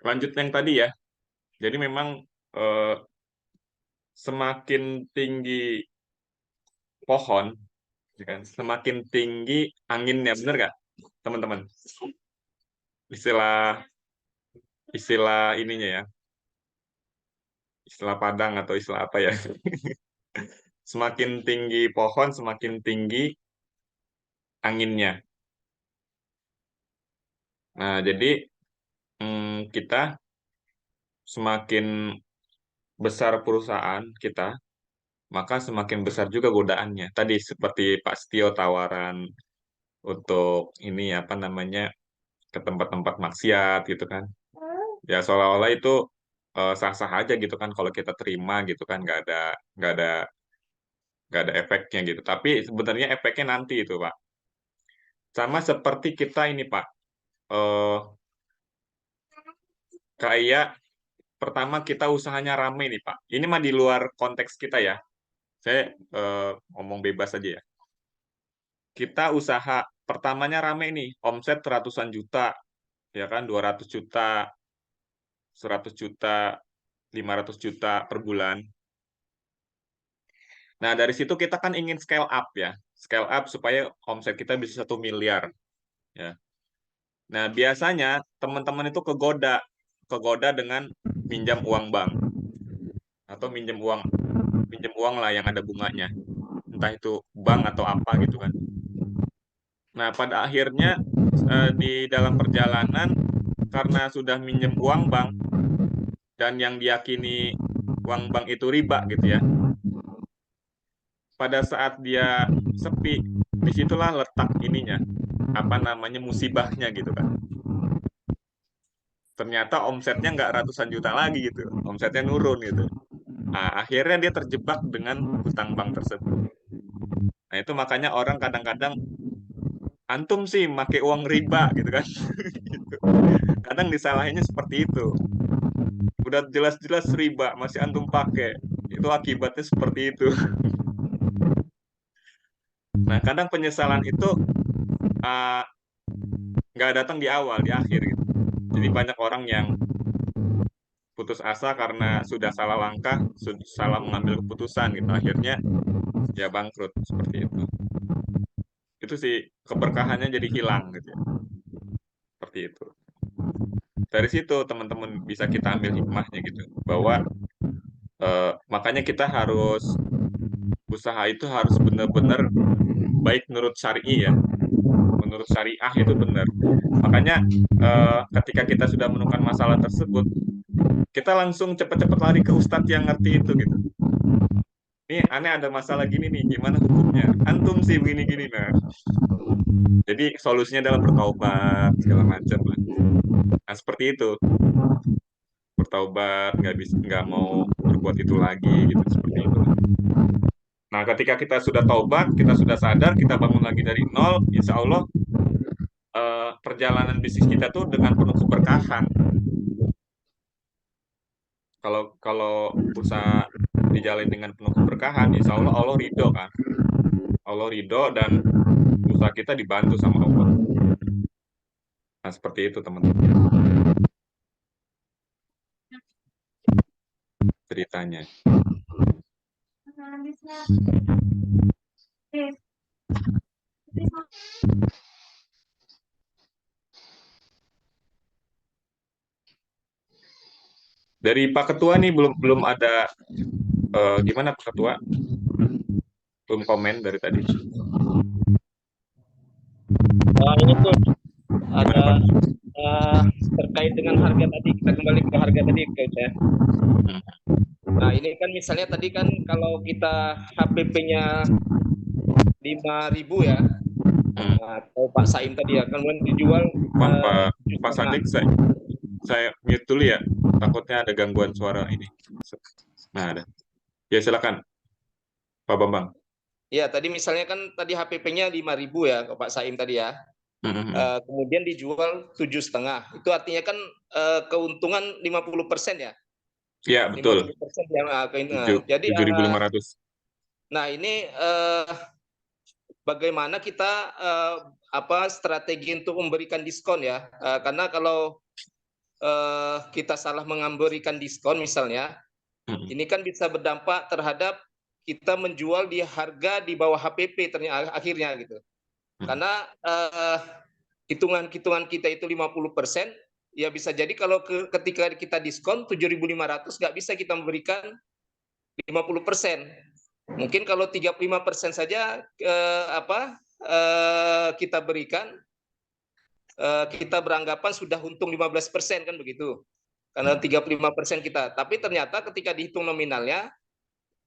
lanjut yang tadi ya. Jadi memang semakin tinggi pohon, ya kan, semakin tinggi anginnya, bener nggak, teman-teman? Istilah istilah ininya ya, istilah Padang atau istilah apa ya? Semakin tinggi pohon, semakin tinggi anginnya. Nah, jadi kita semakin besar perusahaan kita, maka semakin besar juga godaannya. Tadi seperti Pak Setio tawaran untuk ini apa namanya, ke tempat-tempat maksiat gitu kan. Ya seolah-olah itu sah-sah aja gitu kan kalau kita terima gitu kan, nggak ada efeknya gitu. Tapi sebenarnya efeknya nanti itu Pak. Sama seperti kita ini Pak, eh kayak pertama kita usahanya rame nih Pak. Ini mah di luar konteks kita ya. Saya ngomong bebas aja ya. Kita usaha pertamanya rame nih, omset ratusan juta, ya kan, 200 juta, 100 juta, 500 juta per bulan. Nah, dari situ kita kan ingin scale up ya. Scale up supaya omset kita bisa 1 miliar. Ya. Nah, biasanya teman-teman itu kegoda dengan minjam uang bank. Atau minjam uang lah yang ada bunganya. Entah itu bank atau apa gitu kan. Nah, pada akhirnya di dalam perjalanan, karena sudah minjem uang bank, dan yang diyakini uang bank itu riba gitu ya, pada saat dia sepi, disitulah letak ininya, apa namanya, musibahnya gitu kan. Ternyata omsetnya nggak ratusan juta lagi gitu, omsetnya nurun gitu. Nah, akhirnya dia terjebak dengan hutang bank tersebut. Nah, itu makanya orang kadang-kadang, antum sih pakai uang riba gitu kan. Gitu. Kadang disalahinnya seperti itu. Udah jelas-jelas riba, masih antum pakai. Itu akibatnya seperti itu. Nah, kadang penyesalan itu nggak datang di awal, di akhir gitu. Jadi banyak orang yang putus asa karena sudah salah langkah, salah mengambil keputusan gitu. Akhirnya ya bangkrut seperti itu. Itu sih keberkahannya jadi hilang gitu ya. Seperti itu. Dari situ teman-teman bisa kita ambil hikmahnya gitu, bahwa makanya kita harus usaha itu harus benar-benar baik menurut syar'i ya, menurut syariah itu benar. Makanya ketika kita sudah menemukan masalah tersebut, kita langsung cepat-cepat lari ke ustadz yang ngerti itu gitu. Ini aneh ada masalah gini nih, gimana hukumnya? Antum sih begini-gini. Nah, jadi solusinya adalah bertaubat segala macam lah. Nah, seperti itu. Bertaubat, nggak mau berbuat itu lagi gitu, seperti itu. Nah, ketika kita sudah taubat, kita sudah sadar, kita bangun lagi dari nol, insya Allah perjalanan bisnis kita tuh dengan penuh keberkahan. Kalau usaha dijalin dengan penuh keberkahan, insya Allah Allah ridho kan. Allah ridho dan usaha kita dibantu sama Allah. Nah, seperti itu teman-teman. Ceritanya. Dari Pak Ketua nih belum ada gimana Pak Ketua? Belum komen dari tadi. Ini tuh ada terkait dengan harga tadi, kita kembali ke harga tadi Coach ya. Nah ini kan misalnya tadi kan kalau kita HPP-nya 5.000 ya, atau Pak Saim tadi ya, kemudian dijual Pak Sadik saya mute dulu ya. Takutnya ada gangguan suara ini. Nah, ada. Ya, silakan, Pak Bambang. Ya, tadi misalnya kan tadi HPP-nya 5.000 ya, Pak Saim tadi ya. Kemudian dijual 7,5. Itu artinya kan keuntungan 50% ya. Ya, betul. 50% yang keuntungan. Jadi 7.500. nah ini bagaimana kita strategi untuk memberikan diskon ya. Karena kalau kita salah memberikan diskon misalnya, ini kan bisa berdampak terhadap kita menjual di harga di bawah HPP ternyata akhirnya gitu. Karena hitungan-hitungan kita itu 50%, ya bisa jadi kalau ketika kita diskon 7.500 nggak bisa kita memberikan 50%. Mungkin kalau 35% saja kita berikan, kita beranggapan sudah untung 15% kan begitu. Karena 35% kita. Tapi ternyata ketika dihitung nominalnya,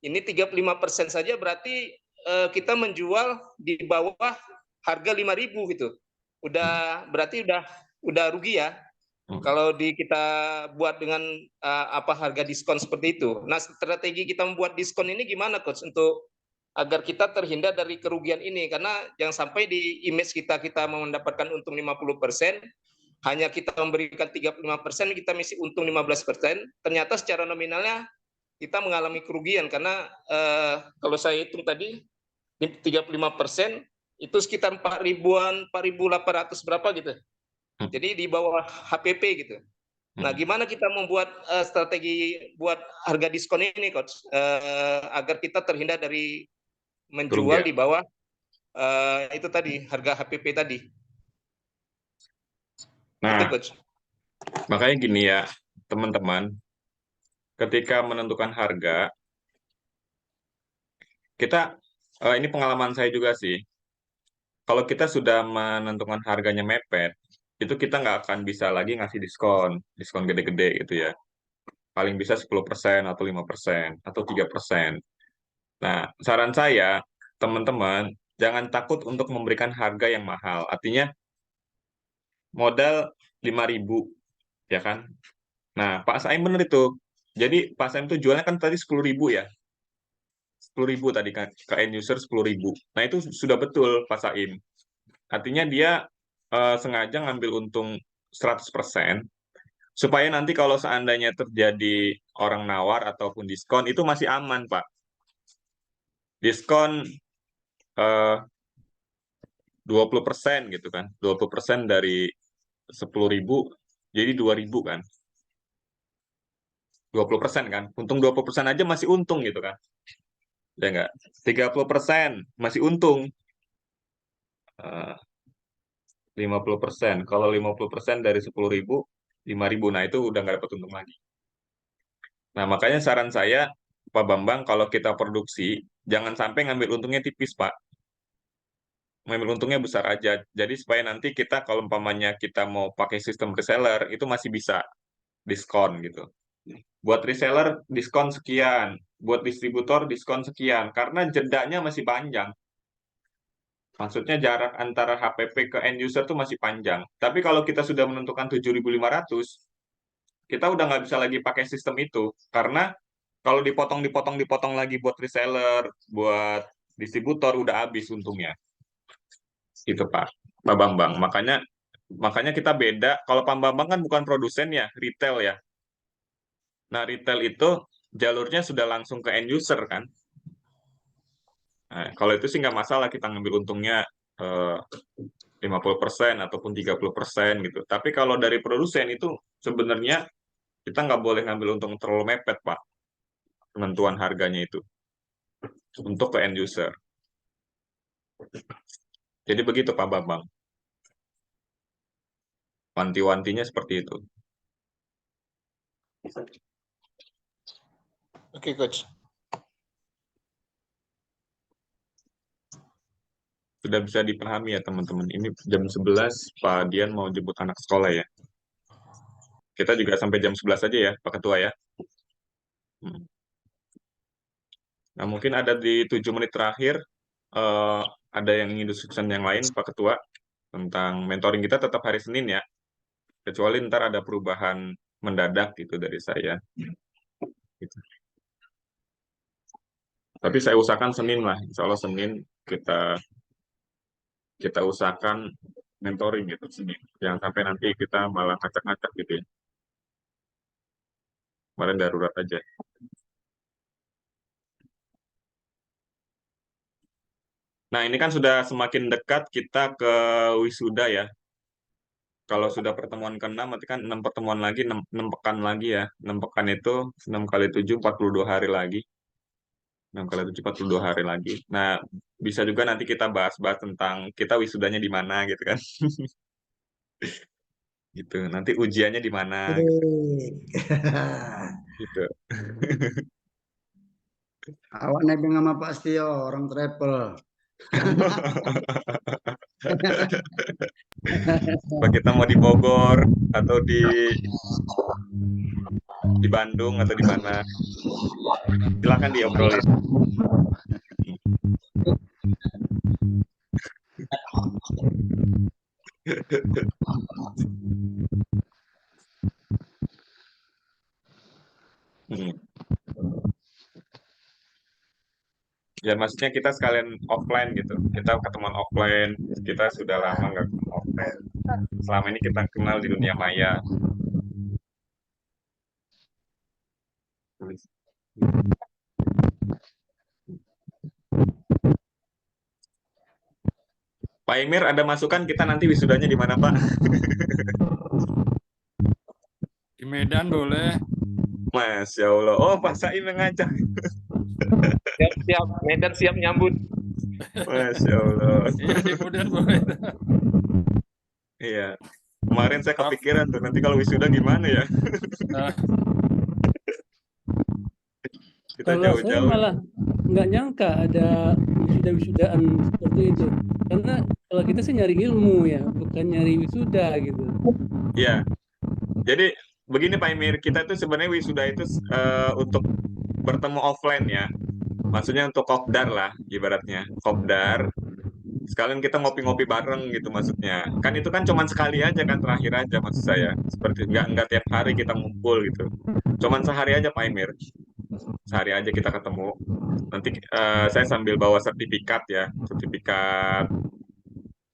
ini 35% saja berarti kita menjual di bawah harga 5.000 gitu. Berarti udah rugi ya. Kalau kita buat dengan harga diskon seperti itu. Nah, strategi kita membuat diskon ini gimana, Coach, untuk agar kita terhindar dari kerugian ini, karena jangan sampai di image kita mendapatkan untung 50%, hanya kita memberikan 35%, kita mesti untung 15%, ternyata secara nominalnya kita mengalami kerugian karena kalau saya hitung tadi 35% itu sekitar 4.800 berapa gitu. Jadi di bawah HPP gitu. Nah, gimana kita membuat strategi buat harga diskon ini, Coach, agar kita terhindar dari menjual di bawah itu tadi harga HPP tadi. Nah, itu, Coach. Makanya gini ya, teman-teman, ketika menentukan harga, kita ini pengalaman saya juga sih. Kalau kita sudah menentukan harganya mepet, itu kita nggak akan bisa lagi ngasih diskon gede-gede gitu ya. Paling bisa 10% atau 5% atau 3%. Nah, saran saya, teman-teman, jangan takut untuk memberikan harga yang mahal. Artinya, modal 5.000, ya kan? Nah, Pak Saim bener itu. Jadi, Pak Saim itu jualnya kan tadi 10.000 ya. 10.000 tadi kan, ke end user 10.000. Nah, itu sudah betul, Pak Saim. Artinya dia sengaja ngambil untung 100%, supaya nanti kalau seandainya terjadi orang nawar ataupun diskon, itu masih aman, Pak. Diskon 20% gitu kan. 20% dari 10.000 jadi 2.000 kan. 20% kan. Untung 20% aja masih untung gitu kan. Ya enggak? 30% masih untung. 50%. Kalau 50% dari 10.000, 5.000. Nah, itu udah nggak dapat untung lagi. Nah, makanya saran saya, Pak Bambang, kalau kita produksi, jangan sampai ngambil untungnya tipis, Pak. Ngambil untungnya besar aja. Jadi supaya nanti kita, kalau umpamanya kita mau pakai sistem reseller, itu masih bisa diskon gitu. Buat reseller, diskon sekian. Buat distributor, diskon sekian. Karena jedanya masih panjang. Maksudnya jarak antara HPP ke end user tuh masih panjang. Tapi kalau kita sudah menentukan 7.500, kita udah nggak bisa lagi pakai sistem itu. Karena kalau dipotong lagi buat reseller, buat distributor, udah habis untungnya. Gitu, Pak Bambang. Makanya kita beda. Kalau Pak Bambang kan bukan produsen ya, retail ya. Nah, retail itu jalurnya sudah langsung ke end user kan. Nah, kalau itu sih nggak masalah kita ngambil untungnya 50% ataupun 30% gitu. Tapi kalau dari produsen itu sebenarnya kita nggak boleh ngambil untung terlalu mepet, Pak. Penentuan harganya itu untuk ke end user. Jadi begitu, Pak Bambang. Wanti-wantinya seperti itu. Oke, Coach. Sudah bisa dipahami ya, teman-teman. Ini jam 11, Pak Dian mau jemput anak sekolah ya. Kita juga sampai jam 11 aja ya, Pak Ketua ya. Nah, mungkin ada di 7 menit terakhir, ada yang ingin diskussion yang lain, Pak Ketua, tentang mentoring kita tetap hari Senin ya. Kecuali ntar ada perubahan mendadak gitu dari saya. Gitu. Tapi saya usahakan Senin lah, insya Allah Senin kita usahakan mentoring gitu Senin. Jangan sampai nanti kita malah ngacak-ngacak gitu ya. Kemarin darurat aja. Nah, ini kan sudah semakin dekat kita ke wisuda ya. Kalau sudah pertemuan ke-6, berarti kan 6 pertemuan lagi, 6 pekan lagi ya. 6 pekan itu 6 kali 7, 42 hari lagi. 6 kali 7, 42 hari lagi. Nah, bisa juga nanti kita bahas-bahas tentang kita wisudanya di mana gitu kan. Gitu. Nanti ujiannya di mana gitu. Awak nebeng sama Pak Setio, orang travel. Apa kita mau di Bogor atau di Bandung atau di mana? Silakan diobrolin. Ya maksudnya kita sekalian offline gitu. Kita ketemuan offline. Kita sudah lama nggak ketemu offline. Selama ini kita kenal di dunia maya. Pak Emir, ada masukan kita nanti wisudanya di mana, Pak? Di Medan boleh. Masya Allah. Oh, Pak Saim yang ngajak. Siap, Medan siap nyambut. Masya Allah. Iya, di Medan boleh. Iya. Kemarin saya kepikiran tuh, nanti kalau wisuda gimana ya? Nah, Kita Kalau saya jauh-jauh. malah nggak nyangka ada wisuda-wisudaan seperti itu. Karena kalau kita sih nyari ilmu ya, bukan nyari wisuda gitu. Iya. Jadi begini Pak Emir, kita tuh sebenarnya wisuda itu untuk bertemu offline ya. Maksudnya untuk kopdar lah, ibaratnya. Kopdar. Sekalian kita ngopi-ngopi bareng gitu maksudnya. Kan itu kan cuman sekali aja kan, terakhir aja maksud saya. Seperti nggak tiap hari kita ngumpul gitu. Cuman sehari aja Pak Emir. Sehari aja kita ketemu. Nanti saya sambil bawa sertifikat ya, sertifikat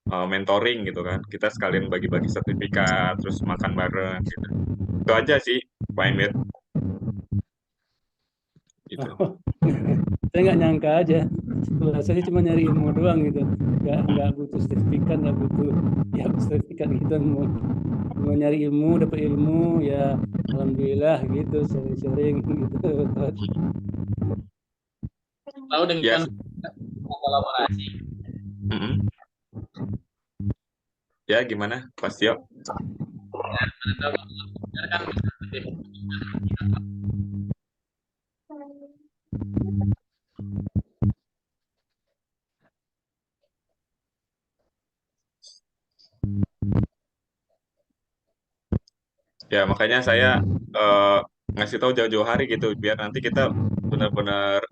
mentoring gitu kan. Kita sekalian bagi-bagi sertifikat, terus makan bareng gitu. Itu aja sih, Pak Emir. Gitu. Saya nggak nyangka aja. Setelah saya cuma nyari ilmu doang gitu. Nggak butuh sertifikat, nggak butuh ya sertifikat gitu. Mau nyari ilmu, dapat ilmu ya alhamdulillah gitu, sharing-sharing gitu. Tahu dengan Yes. kolaborasi. Ya gimana, Pak Tio? Ya makanya saya ngasih tahu jauh-jauh hari gitu, biar nanti kita benar-benar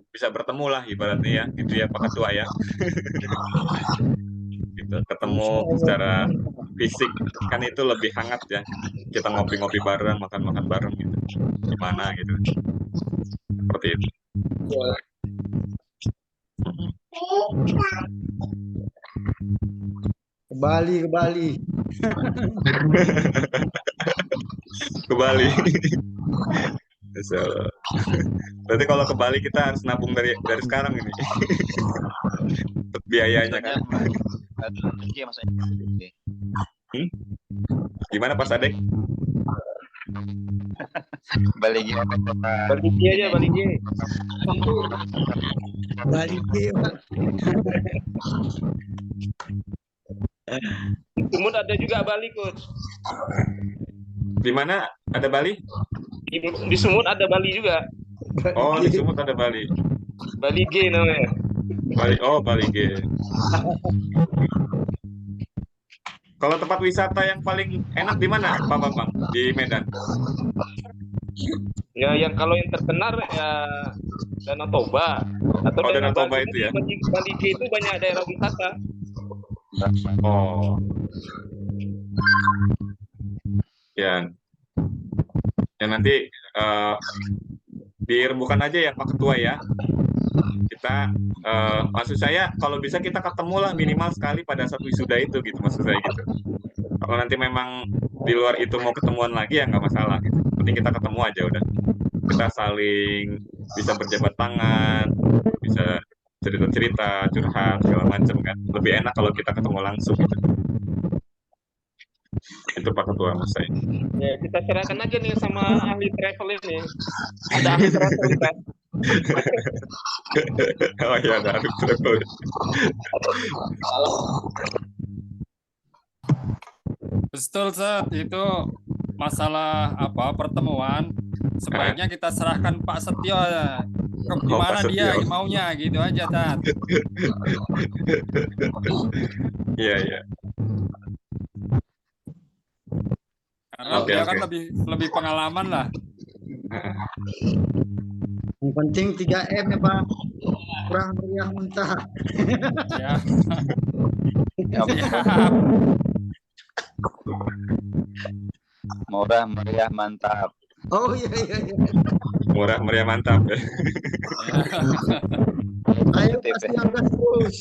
bisa bertemu lah ibaratnya ya, gitu ya Pak Ketua ya. Gitu, ketemu secara fisik kan itu lebih hangat ya. Kita ngopi-ngopi bareng, makan-makan bareng gitu. Gimana gitu. Seperti itu. Ke Bali. Ke Bali. So, berarti kalau ke Bali kita harus nabung dari sekarang ini. Untuk biayanya kan. Gimana Pak Sadek? Balik gimana Pak? Balik aja, balik aja. Bali, Pak. Sumut ada juga Bali, Coach. Di mana ada Bali? Di Sumut ada Bali juga. Oh, di Sumut ada Bali. Bali G namanya. Bali G. Kalau tempat wisata yang paling enak di mana, Pak Bambang? Di Medan. Ya, kalau yang terkenal ya Danau Toba atau Danau Toba Bali. itu ya. Bali G itu banyak daerah wisata. Oh. Ya, ya nanti dirembukan aja ya Pak Ketua ya. Kita maksud saya kalau bisa kita ketemu lah minimal sekali pada satu wisuda itu gitu, maksud saya gitu. Kalau nanti memang di luar itu mau ketemuan lagi ya nggak masalah gitu. Penting kita ketemu aja udah. Kita saling bisa berjabat tangan, bisa cerita-cerita, curhat segala macam kan. Lebih enak kalau kita ketemu langsung gitu. Itu Pak Ketua mas saya. Ya, kita serahkan aja nih sama ahli travel ini. Ada ahli travel kan? Oh iya ada ahli travel. Betul, Seth. Itu masalah apa pertemuan sebaiknya kita serahkan Pak Setio ya. Gimana Pak dia Setio. maunya gitu aja, Tat. Iya iya. Karena Oke, dia oke. kan lebih pengalaman lah. Yang penting 3M ya Pak. Murah meriah mentah. Ya. Ya, Siap. murah meriah mantap. Oh iya. Murah meriah mantap. Ayo kasih harga terus.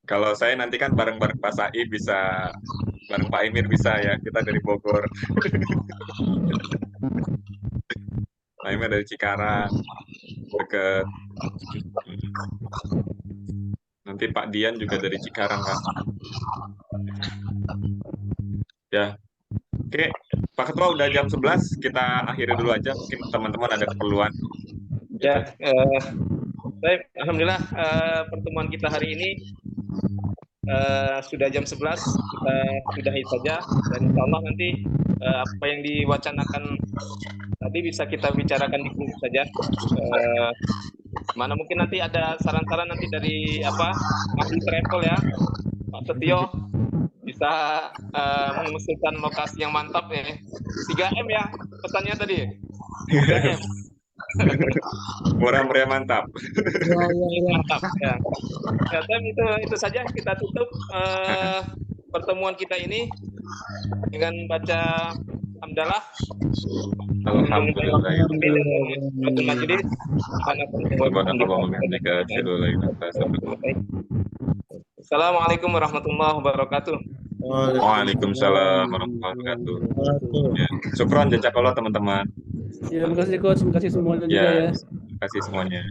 Kalau saya nanti kan bareng-bareng Pak Said bisa, bareng Pak Emir bisa ya. Kita dari Bogor. Pak Emir dari Cikarang, deket. Nanti Pak Dian juga dari Cikarang kan. Ya, oke. Pak Ketua udah jam 11, kita akhiri dulu aja. Mungkin teman-teman ada keperluan. Ya, baik. Alhamdulillah pertemuan kita hari ini sudah jam 11, kita sudahi saja dan insya Allah nanti apa yang diwacanakan tadi bisa kita bicarakan di grup saja. Mana mungkin nanti ada saran-saran nanti dari ahli travel ya, Pak Setio bisa mengusulkan lokasi yang mantap ya. 3M ya pesannya tadi. 3M. Murah meriah mantap. Mantap ya. Ya, Tem, itu saja kita tutup pertemuan kita ini dengan baca hamdalah. Alhamdulillah. Majelis. Assalamualaikum warahmatullahi wabarakatuh. Waalaikumsalam warahmatullahi wabarakatuh. Ya. Syukron jazakallah teman-teman. Ya, terima kasih Coach, terima kasih semuanya juga Ya, ya. terima kasih semuanya.